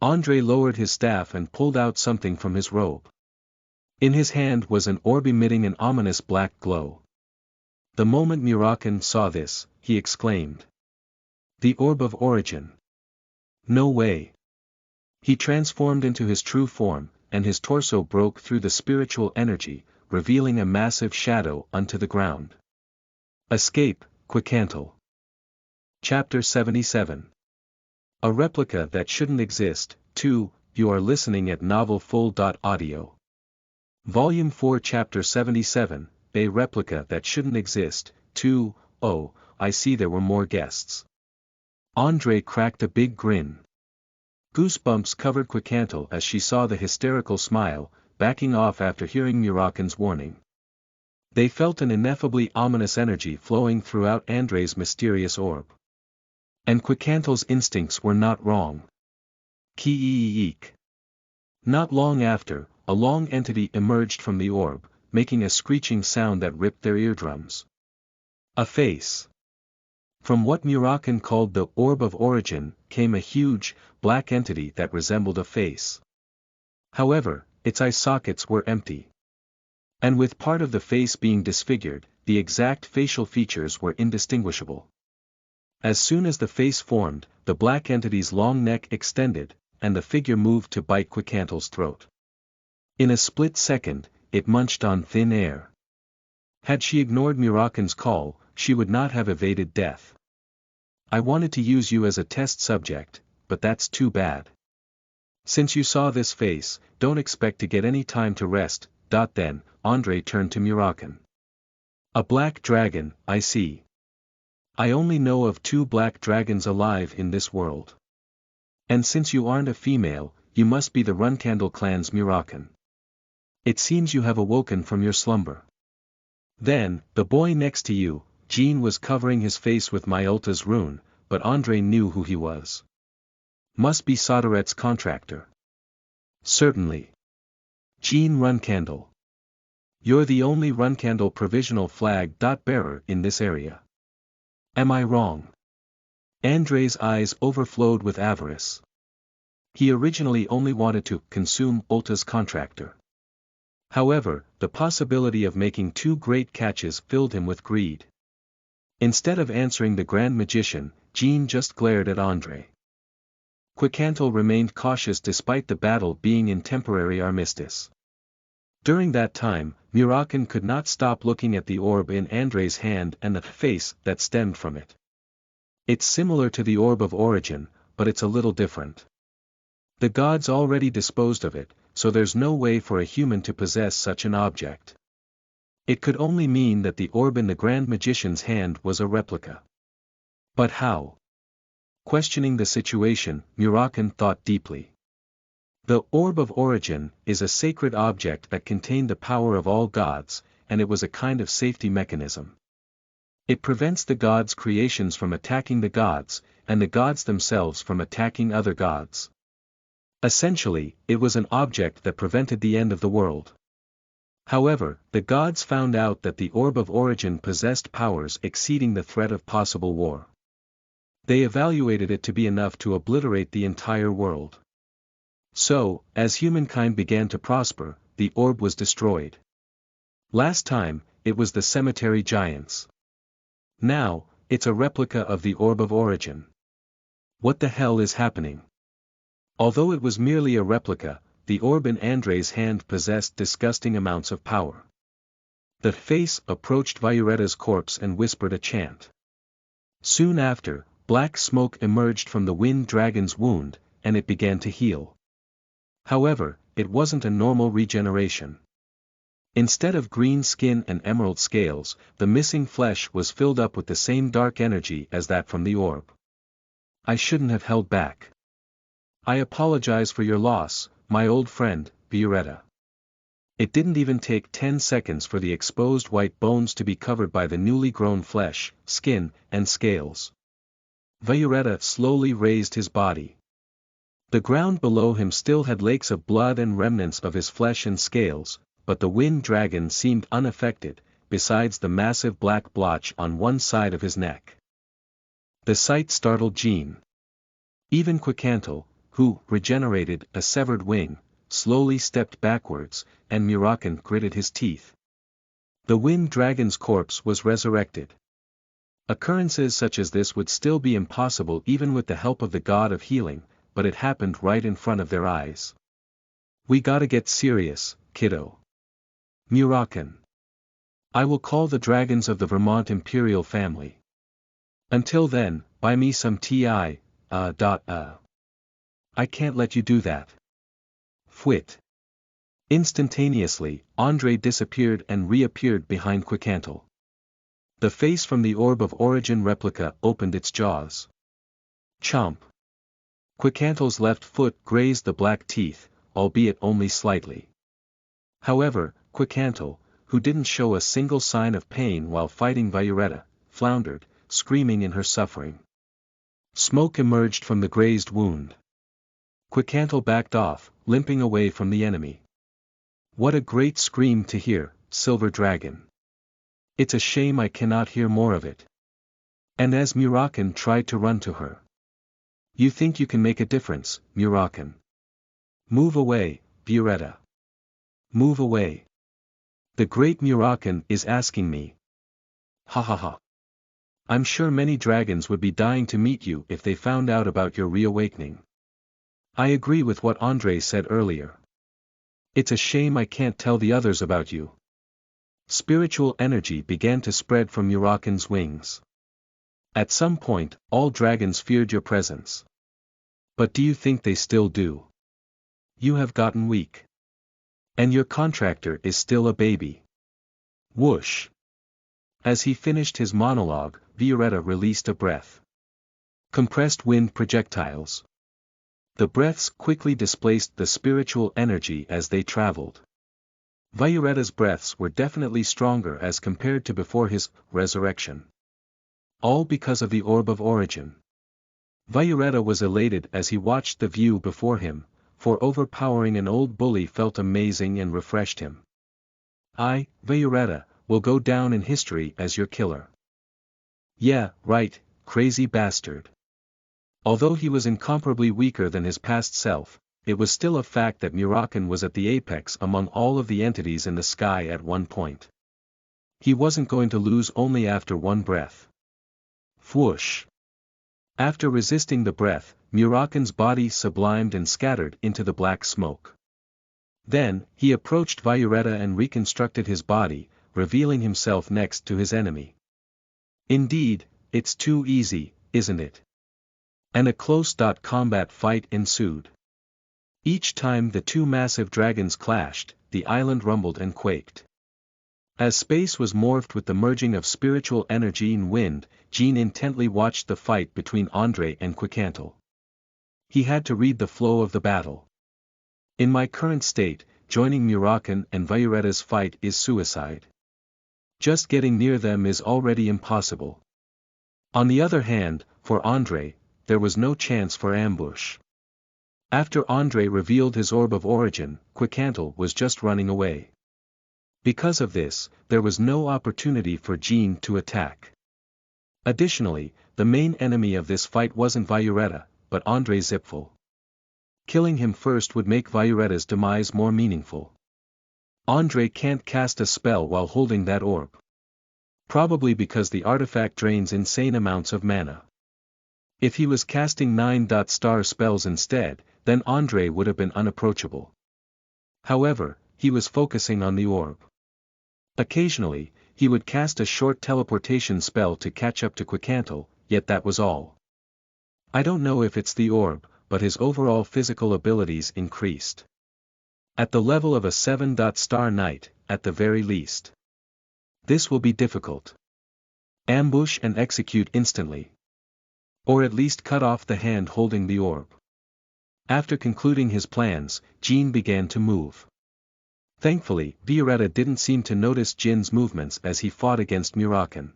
Andre lowered his staff and pulled out something from his robe. In his hand was an orb emitting an ominous black glow. The moment Muraken saw this, he exclaimed. The Orb of Origin. No way. He transformed into his true form, and his torso broke through the spiritual energy, revealing a massive shadow unto the ground. Escape, Quicantle. Chapter 77. A replica that shouldn't exist. 2. You are listening at novelfull.audio. Volume 4 Chapter 77, A replica that shouldn't exist. 2. Oh, I see there were more guests. Andre cracked a big grin. Goosebumps covered Quicantle as she saw the hysterical smile, backing off after hearing Muraken's warning. They felt an ineffably ominous energy flowing throughout Andre's mysterious orb. And Quicantle's instincts were not wrong. Ki-eek. Not long after, a long entity emerged from the orb, making a screeching sound that ripped their eardrums. A face. From what Muraken called the Orb of Origin, came a huge, black entity that resembled a face. However, its eye sockets were empty. And with part of the face being disfigured, the exact facial features were indistinguishable. As soon as the face formed, the black entity's long neck extended, and the figure moved to bite Quicantle's throat. In a split second, it munched on thin air. Had she ignored Muraken's call, she would not have evaded death. I wanted to use you as a test subject, but that's too bad. Since you saw this face, don't expect to get any time to rest. Then, Andre turned to Muraken. A black dragon, I see. I only know of 2 black dragons alive in this world. And since you aren't a female, you must be the Runcandle clan's Muraken. It seems you have awoken from your slumber. Then, the boy next to you, Jean, was covering his face with Myulta's rune, but Andre knew who he was. Must be Soderet's contractor. Certainly. Jean Runcandle. You're the only Runcandle provisional flag bearer in this area. Am I wrong? Andre's eyes overflowed with avarice. He originally only wanted to consume Ulta's contractor. However, the possibility of making 2 great catches filled him with greed. Instead of answering the Grand Magician, Jean just glared at Andre. Quicantle remained cautious despite the battle being in temporary armistice. During that time, Muraken could not stop looking at the orb in Andre's hand and the face that stemmed from it. It's similar to the Orb of Origin, but it's a little different. The gods already disposed of it, so there's no way for a human to possess such an object. It could only mean that the orb in the Grand Magician's hand was a replica. But how? Questioning the situation, Murakan thought deeply. The Orb of Origin is a sacred object that contained the power of all gods, and it was a kind of safety mechanism. It prevents the gods' creations from attacking the gods, and the gods themselves from attacking other gods. Essentially, it was an object that prevented the end of the world. However, the gods found out that the Orb of Origin possessed powers exceeding the threat of possible war. They evaluated it to be enough to obliterate the entire world. So, as humankind began to prosper, the orb was destroyed. Last time, it was the cemetery giants. Now, it's a replica of the Orb of Origin. What the hell is happening? Although it was merely a replica, the orb in Andrei's hand possessed disgusting amounts of power. The face approached Vioretta's corpse and whispered a chant. Soon after, black smoke emerged from the wind dragon's wound, and it began to heal. However, it wasn't a normal regeneration. Instead of green skin and emerald scales, the missing flesh was filled up with the same dark energy as that from the orb. I shouldn't have held back. I apologize for your loss, my old friend, Violetta. It didn't even take 10 seconds for the exposed white bones to be covered by the newly grown flesh, skin, and scales. Violetta slowly raised his body. The ground below him still had lakes of blood and remnants of his flesh and scales, but the wind dragon seemed unaffected, besides the massive black blotch on one side of his neck. The sight startled Jean. Even Quicantle, who regenerated a severed wing, slowly stepped backwards, and Murakan gritted his teeth. The wind dragon's corpse was resurrected. Occurrences such as this would still be impossible even with the help of the god of healing, but it happened right in front of their eyes. We gotta get serious, kiddo. Murakan. I will call the dragons of the Vermont Imperial family. Until then, buy me some tea. I can't let you do that. Fwit. Instantaneously, Andrei disappeared and reappeared behind Quicantle. The face from the Orb of Origin replica opened its jaws. Chomp. Quicantle's left foot grazed the black teeth, albeit only slightly. However, Quicantle, who didn't show a single sign of pain while fighting Violetta, floundered, screaming in her suffering. Smoke emerged from the grazed wound. Quicantle backed off, limping away from the enemy. What a great scream to hear, Silver Dragon. It's a shame I cannot hear more of it. And as Murakan tried to run to her. You think you can make a difference, Murakan? Move away, Violetta. Move away. The great Murakan is asking me. Ha ha ha. I'm sure many dragons would be dying to meet you if they found out about your reawakening. I agree with what Andrei said earlier. It's a shame I can't tell the others about you. Spiritual energy began to spread from Murakan's wings. At some point, all dragons feared your presence. But do you think they still do? You have gotten weak. And your contractor is still a baby. Whoosh. As he finished his monologue, Violetta released a breath. Compressed wind projectiles. The breaths quickly displaced the spiritual energy as they traveled. Violetta's breaths were definitely stronger as compared to before his resurrection. All because of the Orb of Origin. Violetta was elated as he watched the view before him, for overpowering an old bully felt amazing and refreshed him. I, Violetta, will go down in history as your killer. Yeah, right, crazy bastard. Although he was incomparably weaker than his past self, it was still a fact that Murakan was at the apex among all of the entities in the sky at one point. He wasn't going to lose only after one breath. Whoosh. After resisting the breath, Murakan's body sublimed and scattered into the black smoke. Then, he approached Violetta and reconstructed his body, revealing himself next to his enemy. Indeed, it's too easy, isn't it? And a close combat fight ensued. Each time the two massive dragons clashed, the island rumbled and quaked. As space was morphed with the merging of spiritual energy and wind, Jean intently watched the fight between Andre and Quicantle. He had to read the flow of the battle. In my current state, joining Murakan and Vioretta's fight is suicide. Just getting near them is already impossible. On the other hand, for Andre, there was no chance for ambush. After Andre revealed his orb of origin, Quicantle was just running away. Because of this, there was no opportunity for Jean to attack. Additionally, the main enemy of this fight wasn't Violetta, but Andre Zipfel. Killing him first would make Vioretta's demise more meaningful. Andre can't cast a spell while holding that orb. Probably because the artifact drains insane amounts of mana. If he was casting 9-star spells instead, then Andre would have been unapproachable. However, he was focusing on the orb. Occasionally, he would cast a short teleportation spell to catch up to Quicantle, yet that was all. I don't know if it's the orb, but his overall physical abilities increased. At the level of a 7-star knight, at the very least. This will be difficult. Ambush and execute instantly. Or at least cut off the hand holding the orb. After concluding his plans, Jean began to move. Thankfully, Violetta didn't seem to notice Jin's movements as he fought against Murakan.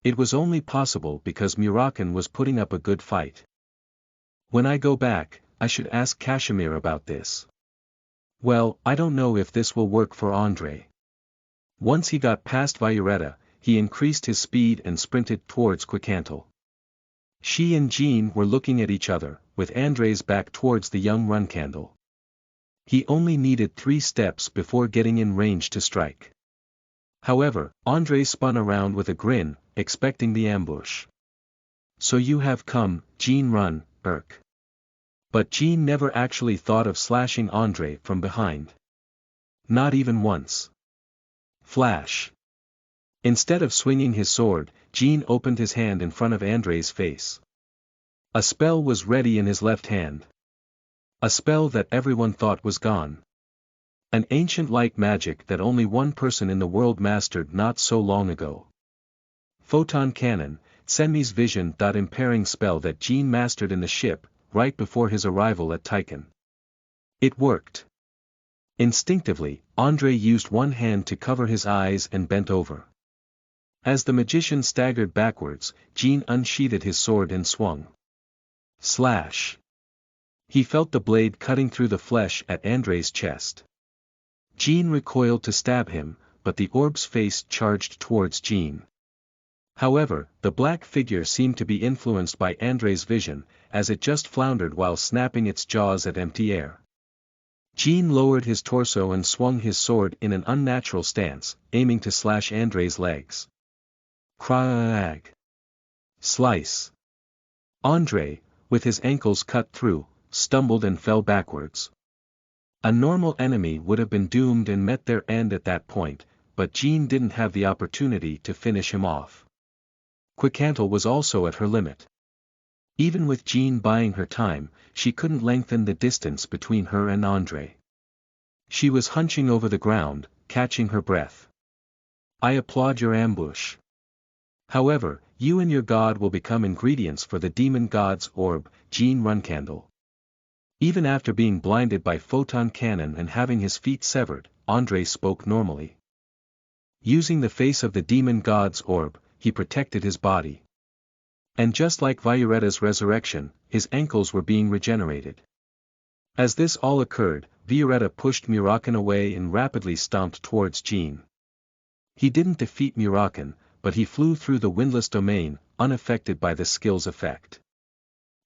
It was only possible because Murakan was putting up a good fight. When I go back, I should ask Kashmir about this. Well, I don't know if this will work for Andre. Once he got past Violetta, he increased his speed and sprinted towards Quicantle. She and Jean were looking at each other, with Andre's back towards the young Runcandle. He only needed 3 steps before getting in range to strike. However, Andre spun around with a grin, expecting the ambush. So you have come, Jean run, Irk. But Jean never actually thought of slashing Andre from behind. Not even once. Flash. Instead of swinging his sword, Jean opened his hand in front of Andre's face. A spell was ready in his left hand. A spell that everyone thought was gone. An ancient light magic that only one person in the world mastered not so long ago. Photon Cannon, Senmi's vision. Impairing spell that Jean mastered in the ship, right before his arrival at Tychon. It worked. Instinctively, Andre used one hand to cover his eyes and bent over. As the magician staggered backwards, Jean unsheathed his sword and swung. Slash. He felt the blade cutting through the flesh at Andre's chest. Jean recoiled to stab him, but the orb's face charged towards Jean. However, the black figure seemed to be influenced by Andre's vision, as it just floundered while snapping its jaws at empty air. Jean lowered his torso and swung his sword in an unnatural stance, aiming to slash Andre's legs. Krag. Slice. Andre, with his ankles cut through, stumbled and fell backwards. A normal enemy would have been doomed and met their end at that point, but Jean didn't have the opportunity to finish him off. Quicantle was also at her limit. Even with Jean buying her time, she couldn't lengthen the distance between her and Andre. She was hunching over the ground, catching her breath. I applaud your ambush. However, you and your god will become ingredients for the demon god's orb, Jean Runcandle. Even after being blinded by Photon Cannon and having his feet severed, Andre spoke normally. Using the face of the demon god's orb, he protected his body. And just like Vioretta's resurrection, his ankles were being regenerated. As this all occurred, Violetta pushed Murakan away and rapidly stomped towards Jean. He didn't defeat Murakan, but he flew through the windless domain, unaffected by the skill's effect.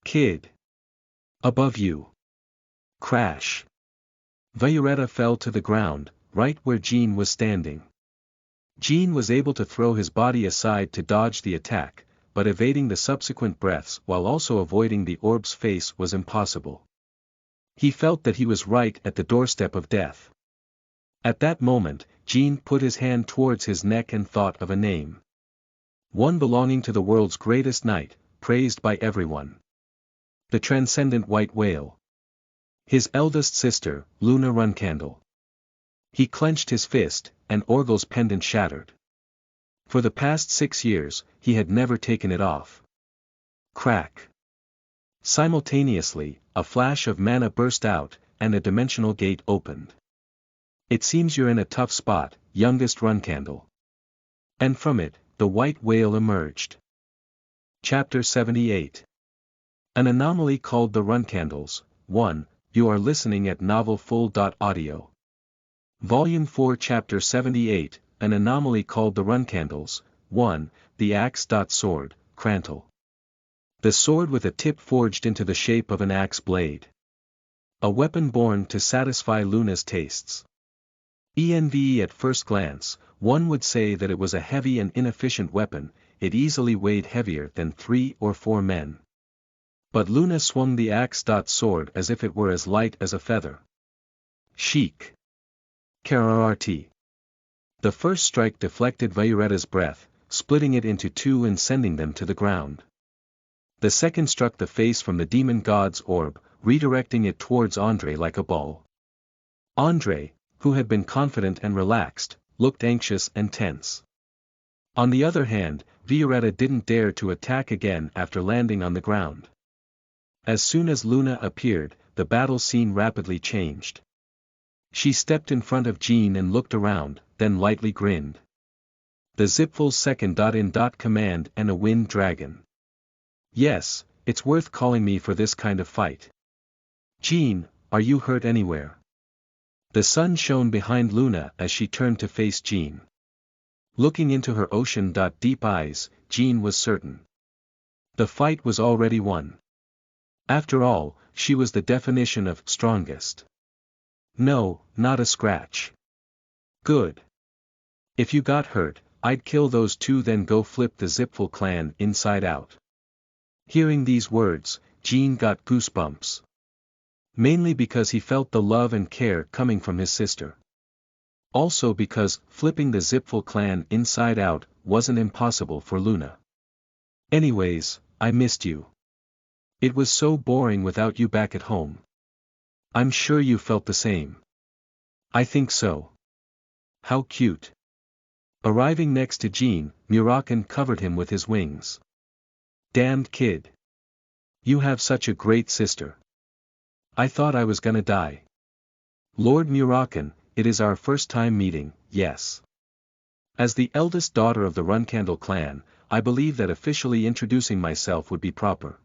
Kid. Above you. Crash. Violetta fell to the ground, right where Jean was standing. Jean was able to throw his body aside to dodge the attack, but evading the subsequent breaths while also avoiding the orb's face was impossible. He felt that he was right at the doorstep of death. At that moment, Jean put his hand towards his neck and thought of a name. One belonging to the world's greatest knight, praised by everyone. The transcendent white whale. His eldest sister, Luna Runcandle. He clenched his fist, and Orgel's pendant shattered. For the past 6 years, he had never taken it off. Crack. Simultaneously, a flash of mana burst out, and a dimensional gate opened. It seems you're in a tough spot, youngest Runcandle. And from it, the white whale emerged. Chapter 78. An anomaly called the Runcandles. 1. You are listening at novelfull.audio. Volume 4 Chapter 78, An anomaly called the Runcandles. 1. The axe. Crantle. The sword with a tip forged into the shape of an axe blade. A weapon born to satisfy Luna's tastes. At first glance, one would say that it was a heavy and inefficient weapon. It easily weighed heavier than 3 or 4 men. But Luna swung the axe. As if it were as light as a feather. Chic. Kararti. The first strike deflected Vioretta's breath, splitting it into 2 and sending them to the ground. The second struck the face from the demon god's orb, redirecting it towards Andre like a ball. Andre, who had been confident and relaxed, looked anxious and tense. On the other hand, Violetta didn't dare to attack again after landing on the ground. As soon as Luna appeared, the battle scene rapidly changed. She stepped in front of Jean and looked around, then lightly grinned. The Zipful's second in command and a wind dragon. Yes, it's worth calling me for this kind of fight. Jean, are you hurt anywhere? The sun shone behind Luna as she turned to face Jean. Looking into her ocean-deep eyes, Jean was certain. The fight was already won. After all, she was the definition of strongest. No, not a scratch. Good. If you got hurt, I'd kill those 2 then go flip the Zipful clan inside out. Hearing these words, Jean got goosebumps. Mainly because he felt the love and care coming from his sister. Also because flipping the Zipful clan inside out wasn't impossible for Luna. Anyways, I missed you. It was so boring without you back at home. I'm sure you felt the same. I think so. How cute. Arriving next to Jean, Murakan covered him with his wings. Damned kid. You have such a great sister. I thought I was gonna die. Lord Murakan, it is our first time meeting, yes. As the eldest daughter of the Runcandle clan, I believe that officially introducing myself would be proper.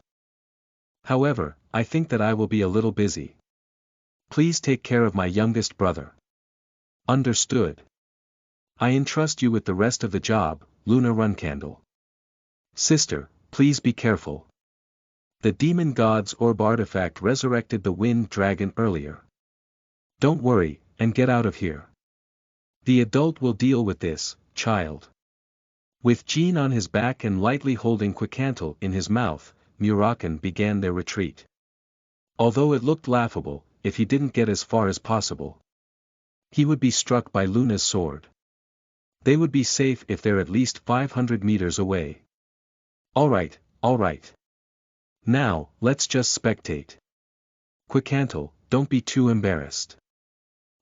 However, I think that I will be a little busy. Please take care of my youngest brother. Understood. I entrust you with the rest of the job, Luna Runcandle. Sister, please be careful. The demon god's orb artifact resurrected the wind dragon earlier. Don't worry, and get out of here. The adult will deal with this, child. With Jean on his back and lightly holding Quicantle in his mouth, Murakan began their retreat. Although it looked laughable, if he didn't get as far as possible, he would be struck by Luna's sword. They would be safe if they're at least 500 meters away. Alright. Now, let's just spectate. Quicantle, don't be too embarrassed.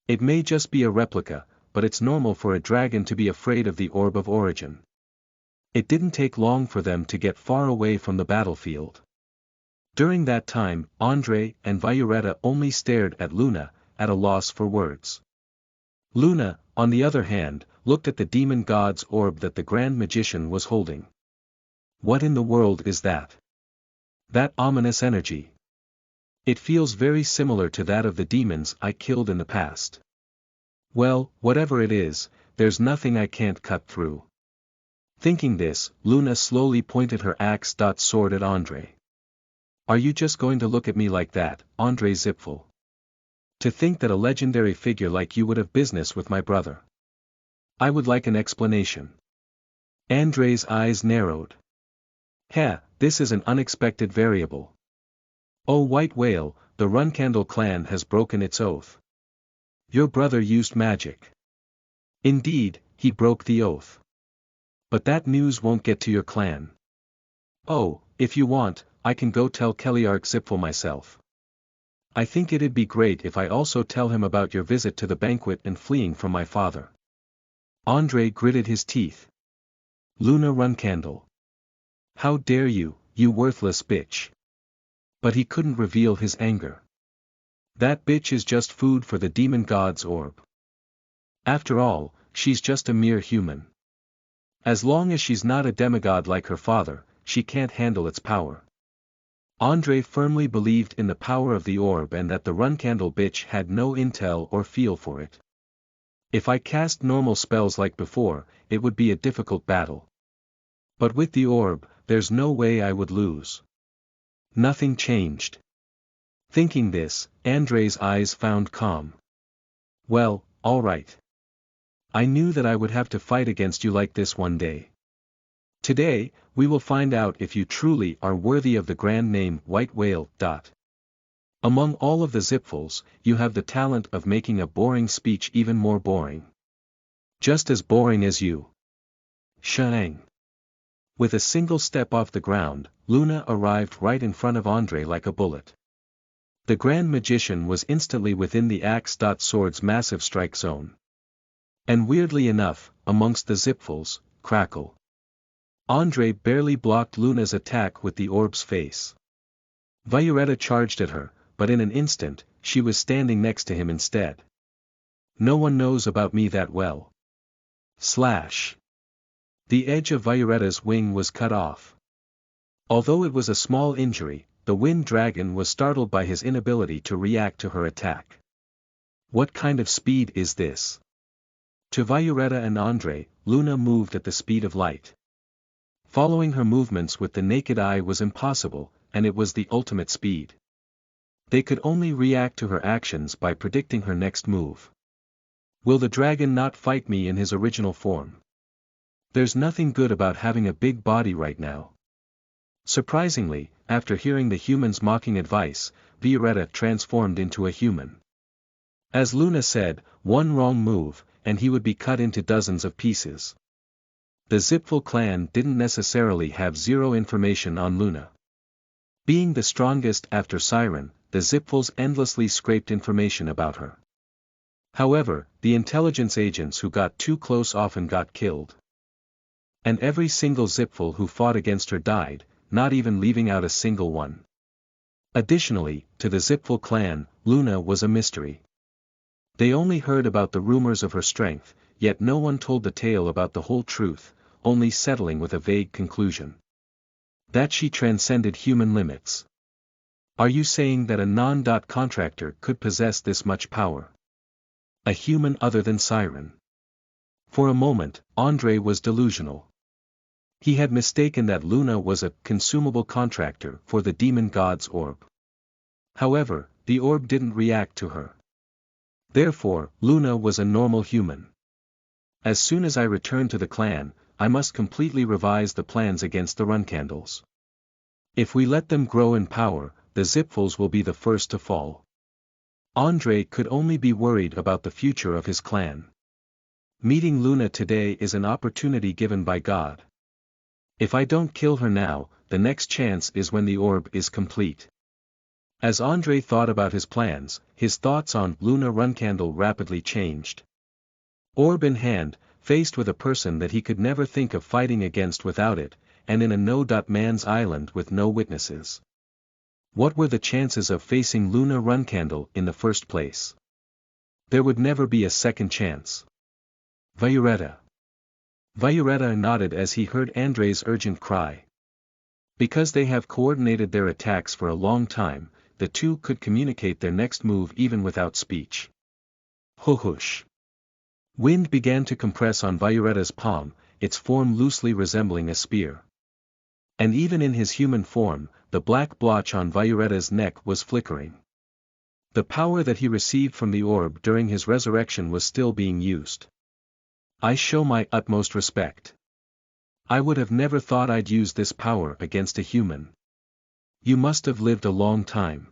It may just be a replica, but it's normal for a dragon to be afraid of the Orb of Origin. It didn't take long for them to get far away from the battlefield. During that time, Andre and Violetta only stared at Luna, at a loss for words. Luna, on the other hand, looked at the demon god's orb that the Grand Magician was holding. What in the world is that? That ominous energy. It feels very similar to that of the demons I killed in the past. Well, whatever it is, there's nothing I can't cut through. Thinking this, Luna slowly pointed her axe. Sword at Andre. Are you just going to look at me like that, Andre Zipful? To think that a legendary figure like you would have business with my brother. I would like an explanation. Andre's eyes narrowed. This is an unexpected variable. Oh White Whale, the Runcandle clan has broken its oath. Your brother used magic. Indeed, he broke the oath. But that news won't get to your clan. Oh, if you want, I can go tell Keliark Zipful myself. I think it'd be great if I also tell him about your visit to the banquet and fleeing from my father. Andre gritted his teeth. Luna Runcandle. How dare you, you worthless bitch. But he couldn't reveal his anger. That bitch is just food for the demon god's orb. After all, she's just a mere human. As long as she's not a demigod like her father, she can't handle its power. Andre firmly believed in the power of the orb and that the Runcandle bitch had no intel or feel for it. If I cast normal spells like before, it would be a difficult battle. But with the orb, there's no way I would lose. Nothing changed. Thinking this, Andre's eyes found calm. Well, all right. I knew that I would have to fight against you like this one day. Today, we will find out if you truly are worthy of the grand name White Whale. Among all of the Zipfuls, you have the talent of making a boring speech even more boring. Just as boring as you. Shounen. With a single step off the ground, Luna arrived right in front of Andre like a bullet. The Grand Magician was instantly within the Axe.Sword's massive strike zone. And weirdly enough, amongst the Zipfuls, crackle. Andre barely blocked Luna's attack with the orb's face. Violetta charged at her, but in an instant, she was standing next to him instead. No one knows about me that well. Slash. The edge of Violetta's wing was cut off. Although it was a small injury, the Wind Dragon was startled by his inability to react to her attack. What kind of speed is this? To Violetta and Andre, Luna moved at the speed of light. Following her movements with the naked eye was impossible, and it was the ultimate speed. They could only react to her actions by predicting her next move. Will the dragon not fight me in his original form? There's nothing good about having a big body right now. Surprisingly, after hearing the human's mocking advice, Violetta transformed into a human. As Luna said, one wrong move, and he would be cut into dozens of pieces. The Zipful clan didn't necessarily have zero information on Luna. Being the strongest after Siren, the Zipfuls endlessly scraped information about her. However, the intelligence agents who got too close often got killed. And every single Zipful who fought against her died, not even leaving out a single one. Additionally, to the Zipful clan, Luna was a mystery. They only heard about the rumors of her strength, yet no one told the tale about the whole truth, only settling with a vague conclusion. That she transcended human limits. Are you saying that a non-contractor could possess this much power? A human other than Siren? For a moment, Andre was delusional. He had mistaken that Luna was a consumable contractor for the demon god's orb. However, the orb didn't react to her. Therefore, Luna was a normal human. As soon as I return to the clan, I must completely revise the plans against the Runcandles. If we let them grow in power, the Zipfuls will be the first to fall. Andre could only be worried about the future of his clan. Meeting Luna today is an opportunity given by God. If I don't kill her now, the next chance is when the orb is complete. As Andre thought about his plans, his thoughts on Luna Runcandle rapidly changed. Orb in hand, faced with a person that he could never think of fighting against without it, and in a no-man's island with no witnesses. What were the chances of facing Luna Runcandle in the first place? There would never be a second chance. Violetta. Violetta nodded as he heard Andre's urgent cry. Because they have coordinated their attacks for a long time, the two could communicate their next move even without speech. Whoosh. Wind began to compress on Violetta's palm, its form loosely resembling a spear. And even in his human form, the black blotch on Violetta's neck was flickering. The power that he received from the orb during his resurrection was still being used. I show my utmost respect. I would have never thought I'd use this power against a human. You must have lived a long time.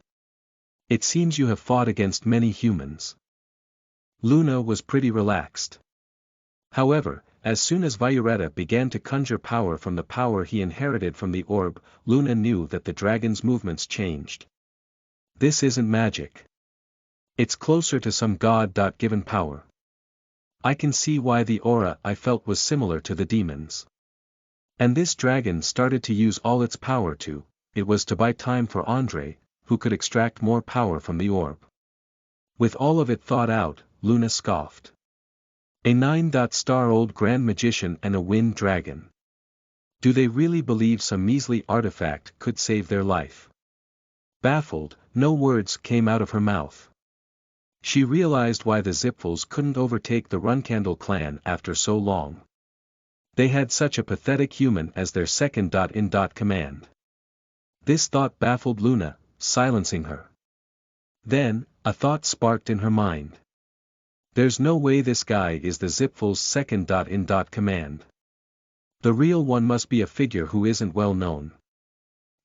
It seems you have fought against many humans. Luna was pretty relaxed. However, as soon as Violetta began to conjure power from the power he inherited from the orb, Luna knew that the dragon's movements changed. This isn't magic. It's closer to some God-given power. I can see why the aura I felt was similar to the demons. And this dragon started to use all its power it was to buy time for Andre, who could extract more power from the orb. With all of it thought out, Luna scoffed. A 9-star-old grand magician and a wind dragon. Do they really believe some measly artifact could save their life? Baffled, no words came out of her mouth. She realized why the Zipfels couldn't overtake the Runcandle clan after so long. They had such a pathetic human as their second-in-command. This thought baffled Luna, silencing her. Then, a thought sparked in her mind. There's no way this guy is the Zipfel's second-in-command. The real one must be a figure who isn't well known.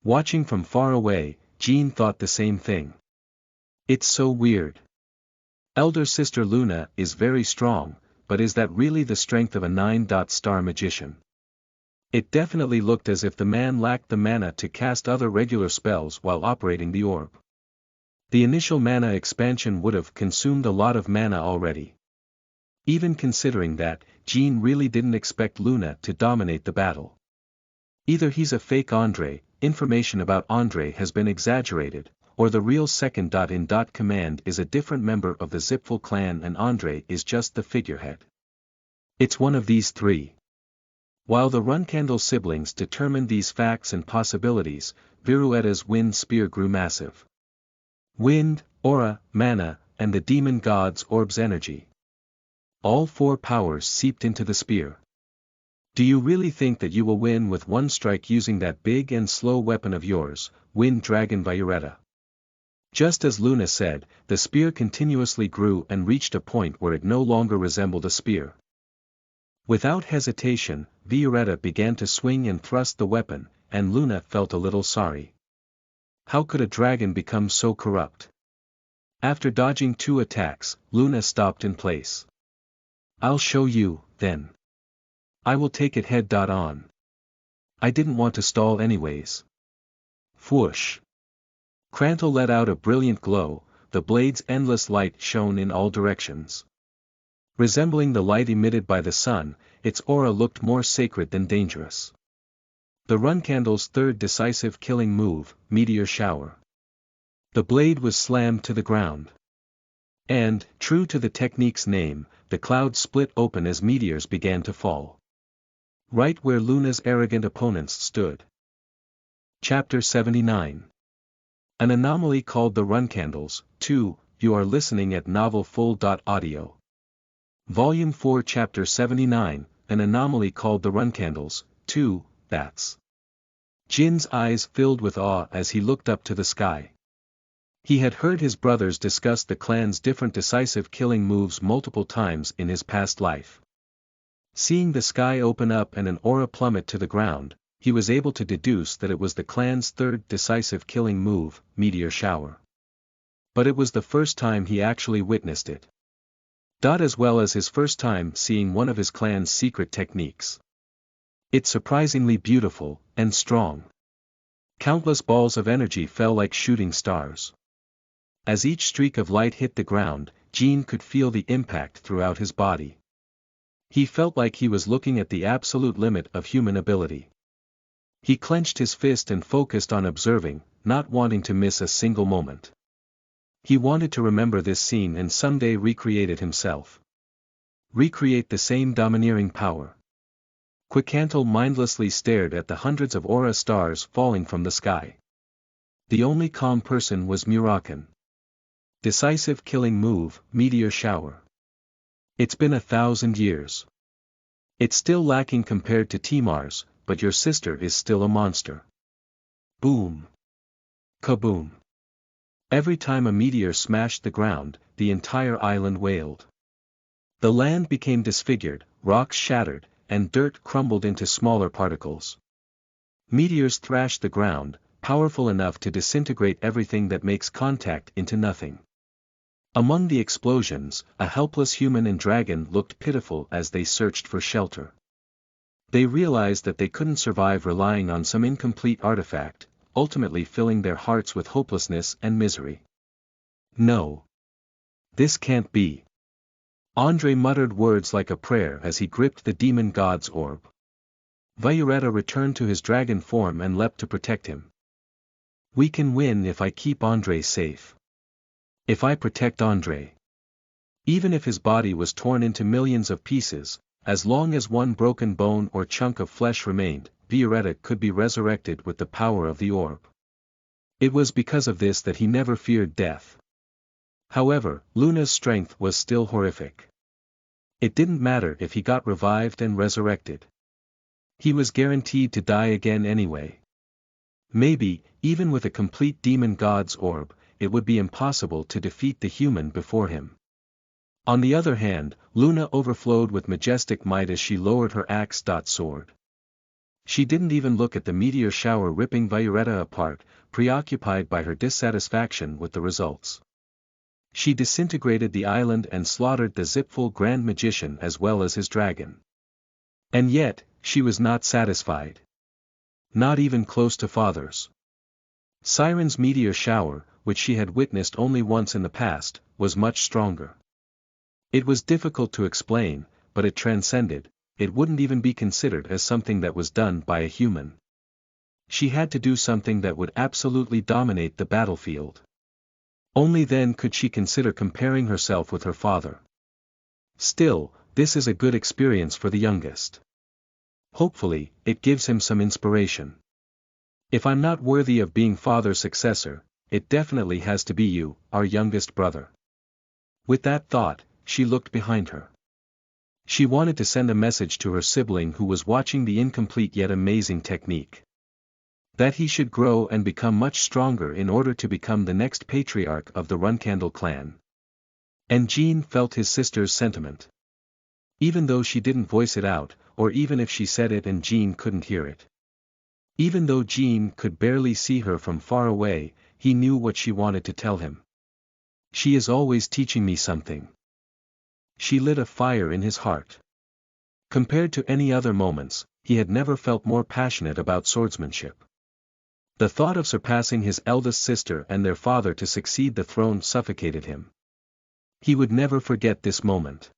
Watching from far away, Jean thought the same thing. It's so weird. Elder sister Luna is very strong, but is that really the strength of a 9-star magician? It definitely looked as if the man lacked the mana to cast other regular spells while operating the orb. The initial mana expansion would have consumed a lot of mana already. Even considering that, Jean really didn't expect Luna to dominate the battle. Either he's a fake Andre, information about Andre has been exaggerated, or the real second-in-command is a different member of the Zipfel clan and Andre is just the figurehead. It's one of these three. While the Runcandle siblings determined these facts and possibilities, Virueta's wind spear grew massive. Wind, aura, mana, and the demon god's orb's energy. All four powers seeped into the spear. Do you really think that you will win with one strike using that big and slow weapon of yours, Wind Dragon Virueta? Just as Luna said, the spear continuously grew and reached a point where it no longer resembled a spear. Without hesitation, Virueta began to swing and thrust the weapon, and Luna felt a little sorry. How could a dragon become so corrupt? After dodging 2 attacks, Luna stopped in place. I'll show you, then. I will take it head-on. I didn't want to stall anyways. Whoosh. Crantle let out a brilliant glow, the blade's endless light shone in all directions. Resembling the light emitted by the sun, its aura looked more sacred than dangerous. The Runcandle's third decisive killing move, Meteor Shower. The blade was slammed to the ground. And, true to the technique's name, the clouds split open as meteors began to fall. Right where Luna's arrogant opponents stood. Chapter 79. An anomaly called the Runcandles. 2. You are listening at novelfull.audio. Volume 4 Chapter 79, An anomaly called the Runcandles. 2. Bats. Jin's eyes filled with awe as he looked up to the sky. He had heard his brothers discuss the clan's different decisive killing moves multiple times in his past life. Seeing the sky open up and an aura plummet to the ground, he was able to deduce that it was the clan's third decisive killing move, Meteor Shower. But it was the first time he actually witnessed it. As well as his first time seeing one of his clan's secret techniques. It's surprisingly beautiful, and strong. Countless balls of energy fell like shooting stars. As each streak of light hit the ground, Jean could feel the impact throughout his body. He felt like he was looking at the absolute limit of human ability. He clenched his fist and focused on observing, not wanting to miss a single moment. He wanted to remember this scene and someday recreate it himself. Recreate the same domineering power. Quicantle mindlessly stared at the hundreds of aura stars falling from the sky. The only calm person was Murakan. Decisive killing move, Meteor Shower. It's been 1,000 years. It's still lacking compared to Timar's, but your sister is still a monster. Boom. Kaboom. Every time a meteor smashed the ground, the entire island wailed. The land became disfigured, rocks shattered, and dirt crumbled into smaller particles. Meteors thrashed the ground, powerful enough to disintegrate everything that makes contact into nothing. Among the explosions, a helpless human and dragon looked pitiful as they searched for shelter. They realized that they couldn't survive relying on some incomplete artifact, ultimately filling their hearts with hopelessness and misery. No. This can't be. Andre muttered words like a prayer as he gripped the demon god's orb. Violetta returned to his dragon form and leapt to protect him. We can win if I keep Andre safe. If I protect Andre. Even if his body was torn into millions of pieces, as long as one broken bone or chunk of flesh remained, Violetta could be resurrected with the power of the orb. It was because of this that he never feared death. However, Luna's strength was still horrific. It didn't matter if he got revived and resurrected. He was guaranteed to die again anyway. Maybe, even with a complete demon god's orb, it would be impossible to defeat the human before him. On the other hand, Luna overflowed with majestic might as she lowered her axe-sword. She didn't even look at the meteor shower ripping Violetta apart, preoccupied by her dissatisfaction with the results. She disintegrated the island and slaughtered the Zipful Grand Magician as well as his dragon. And yet, she was not satisfied. Not even close to Father's. Siren's meteor shower, which she had witnessed only once in the past, was much stronger. It was difficult to explain, but it transcended. It wouldn't even be considered as something that was done by a human. She had to do something that would absolutely dominate the battlefield. Only then could she consider comparing herself with her father. Still, this is a good experience for the youngest. Hopefully, it gives him some inspiration. If I'm not worthy of being Father's successor, it definitely has to be you, our youngest brother. With that thought, she looked behind her. She wanted to send a message to her sibling who was watching the incomplete yet amazing technique. That he should grow and become much stronger in order to become the next patriarch of the Runcandle clan. And Jean felt his sister's sentiment. Even though she didn't voice it out, or even if she said it and Jean couldn't hear it. Even though Jean could barely see her from far away, he knew what she wanted to tell him. She is always teaching me something. She lit a fire in his heart. Compared to any other moments, he had never felt more passionate about swordsmanship. The thought of surpassing his eldest sister and their father to succeed the throne suffocated him. He would never forget this moment.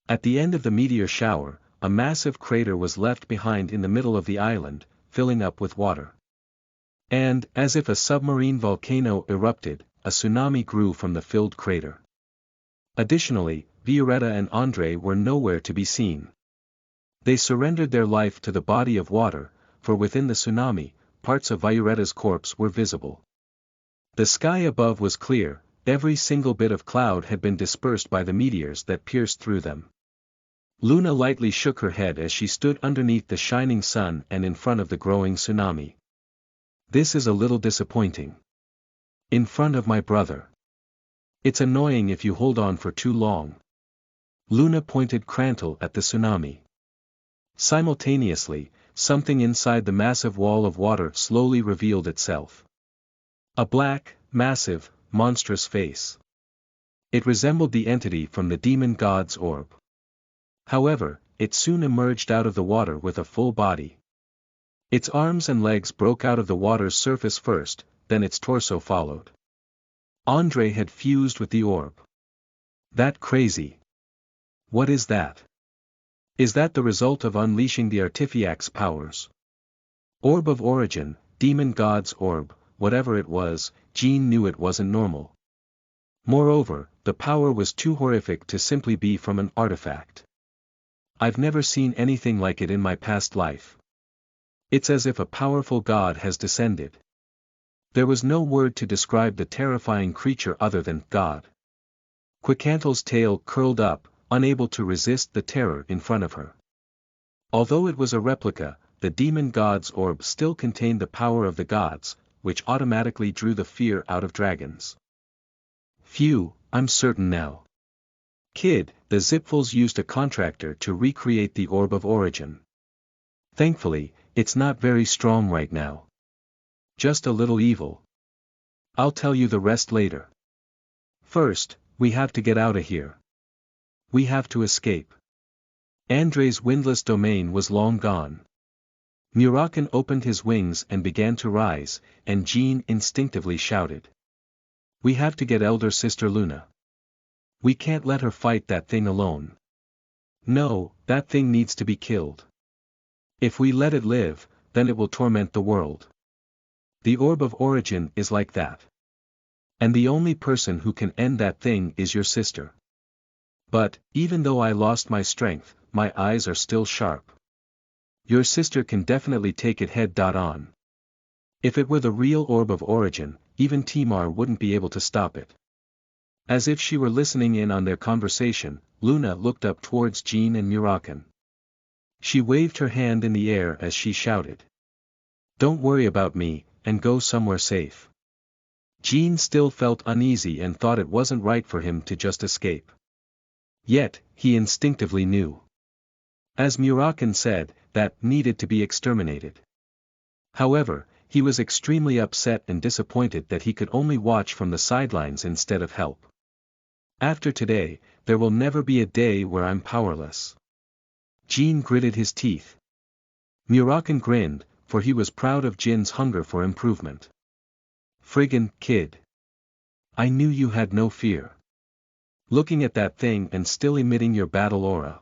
At the end of the meteor shower, a massive crater was left behind in the middle of the island, filling up with water. And, as if a submarine volcano erupted, a tsunami grew from the filled crater. Additionally, Violetta and Andre were nowhere to be seen. They surrendered their life to the body of water, for within the tsunami, parts of Violetta's corpse were visible. The sky above was clear, every single bit of cloud had been dispersed by the meteors that pierced through them. Luna lightly shook her head as she stood underneath the shining sun and in front of the growing tsunami. This is a little disappointing. In front of my brother. It's annoying if you hold on for too long. Luna pointed Crantle at the tsunami. Simultaneously, something inside the massive wall of water slowly revealed itself. A black, massive, monstrous face. It resembled the entity from the demon god's orb. However, it soon emerged out of the water with a full body. Its arms and legs broke out of the water's surface first, then its torso followed. Andre had fused with the orb. That crazy. What is that? Is that the result of unleashing the Artifiac's powers? Orb of origin, demon god's orb, whatever it was, Jean knew it wasn't normal. Moreover, the power was too horrific to simply be from an artifact. I've never seen anything like it in my past life. It's as if a powerful god has descended. There was no word to describe the terrifying creature other than God. Quicantle's tail curled up, unable to resist the terror in front of her. Although it was a replica, the demon god's orb still contained the power of the gods, which automatically drew the fear out of dragons. Phew, I'm certain now. Kid, the Zipfuls used a contractor to recreate the orb of origin. Thankfully, it's not very strong right now. Just a little evil. I'll tell you the rest later. First, we have to get out of here. We have to escape. Andre's windless domain was long gone. Murakan opened his wings and began to rise, and Jean instinctively shouted. We have to get elder sister Luna. We can't let her fight that thing alone. No, that thing needs to be killed. If we let it live, then it will torment the world. The orb of origin is like that. And the only person who can end that thing is your sister. But, even though I lost my strength, my eyes are still sharp. Your sister can definitely take it head on. If it were the real orb of origin, even Timar wouldn't be able to stop it. As if she were listening in on their conversation, Luna looked up towards Jean and Murakan. She waved her hand in the air as she shouted. Don't worry about me, and go somewhere safe. Jean still felt uneasy and thought it wasn't right for him to just escape. Yet, he instinctively knew. As Murakan said, that needed to be exterminated. However, he was extremely upset and disappointed that he could only watch from the sidelines instead of help. After today, there will never be a day where I'm powerless. Jean gritted his teeth. Murakan grinned, for he was proud of Jin's hunger for improvement. Friggin' kid. I knew you had no fear. Looking at that thing and still emitting your battle aura.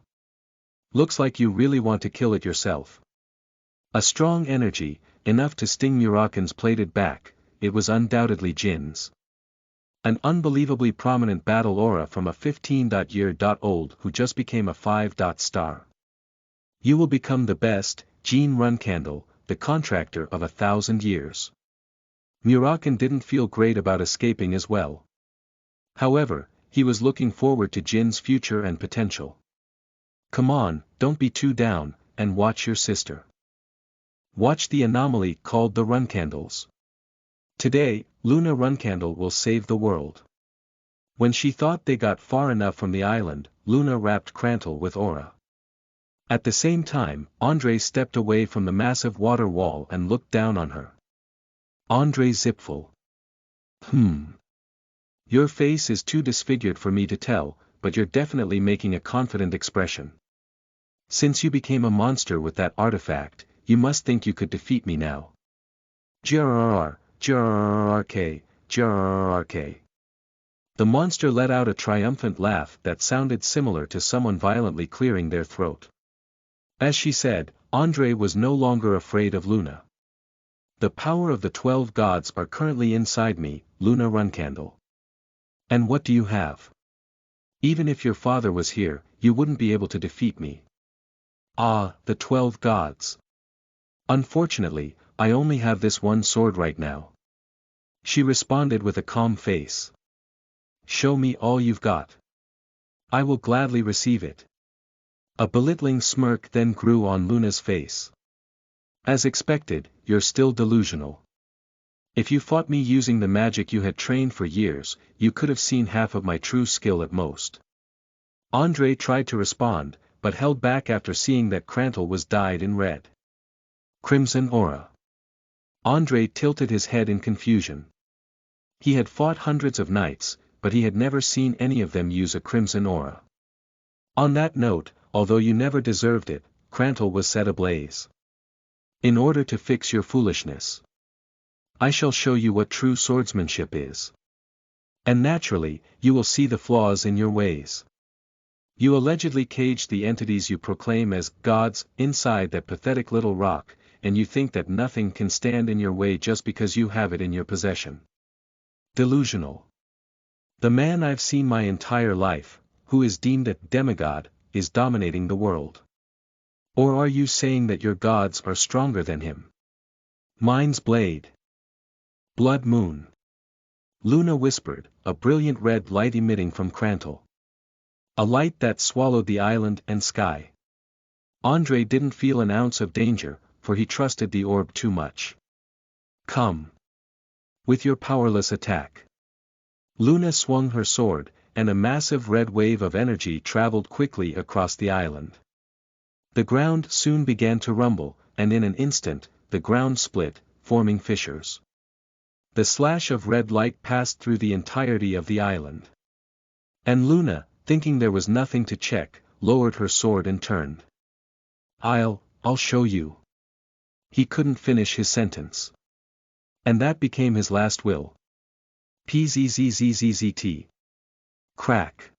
Looks like you really want to kill it yourself. A strong energy, enough to sting Murakan's plated back, it was undoubtedly Jin's. An unbelievably prominent battle aura from a 15-year-old who just became a 5-star. You will become the best, Jean Runcandle, the contractor of 1,000 years. Murakan didn't feel great about escaping as well. However, he was looking forward to Jin's future and potential. Come on, don't be too down, and watch your sister. Watch the anomaly called the Runcandles. Today, Luna Runcandle will save the world. When she thought they got far enough from the island, Luna wrapped Crantle with aura. At the same time, Andre stepped away from the massive water wall and looked down on her. Andre Zipful. Your face is too disfigured for me to tell, but you're definitely making a confident expression. Since you became a monster with that artifact, you must think you could defeat me now. Grrrr, grrrk, grrrk. The monster let out a triumphant laugh that sounded similar to someone violently clearing their throat. As she said, Andre was no longer afraid of Luna. The power of the 12 gods are currently inside me, Luna Runcandle. And what do you have? Even if your father was here, you wouldn't be able to defeat me. Ah, the 12 gods. Unfortunately, I only have this one sword right now. She responded with a calm face. Show me all you've got. I will gladly receive it. A belittling smirk then grew on Luna's face. As expected, you're still delusional. If you fought me using the magic you had trained for years, you could have seen half of my true skill at most. Andre tried to respond, but held back after seeing that Crantle was dyed in red. Crimson aura. Andre tilted his head in confusion. He had fought hundreds of knights, but he had never seen any of them use a crimson aura. On that note, although you never deserved it, Crantle was set ablaze. In order to fix your foolishness, I shall show you what true swordsmanship is. And naturally, you will see the flaws in your ways. You allegedly caged the entities you proclaim as gods inside that pathetic little rock, and you think that nothing can stand in your way just because you have it in your possession. Delusional. The man I've seen my entire life, who is deemed a demigod, is dominating the world. Or are you saying that your gods are stronger than him? Mine's blade. Blood moon. Luna whispered, a brilliant red light emitting from Crantle. A light that swallowed the island and sky. Andre didn't feel an ounce of danger, for he trusted the orb too much. Come. With your powerless attack. Luna swung her sword, and a massive red wave of energy traveled quickly across the island. The ground soon began to rumble, and in an instant, the ground split, forming fissures. The slash of red light passed through the entirety of the island. And Luna, thinking there was nothing to check, lowered her sword and turned. I'll show you. He couldn't finish his sentence. And that became his last will. Pzzzzzt. Crack.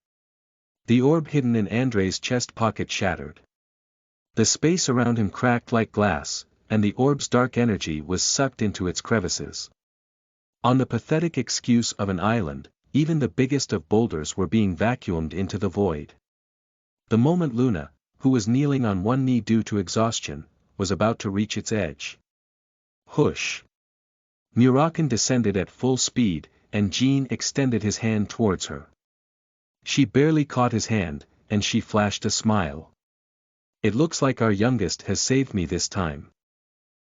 The orb hidden in Andre's chest pocket shattered. The space around him cracked like glass, and the orb's dark energy was sucked into its crevices. On the pathetic excuse of an island, even the biggest of boulders were being vacuumed into the void. The moment Luna, who was kneeling on one knee due to exhaustion, was about to reach its edge. Whoosh! Murakan descended at full speed, and Jean extended his hand towards her. She barely caught his hand, and she flashed a smile. It looks like our youngest has saved me this time.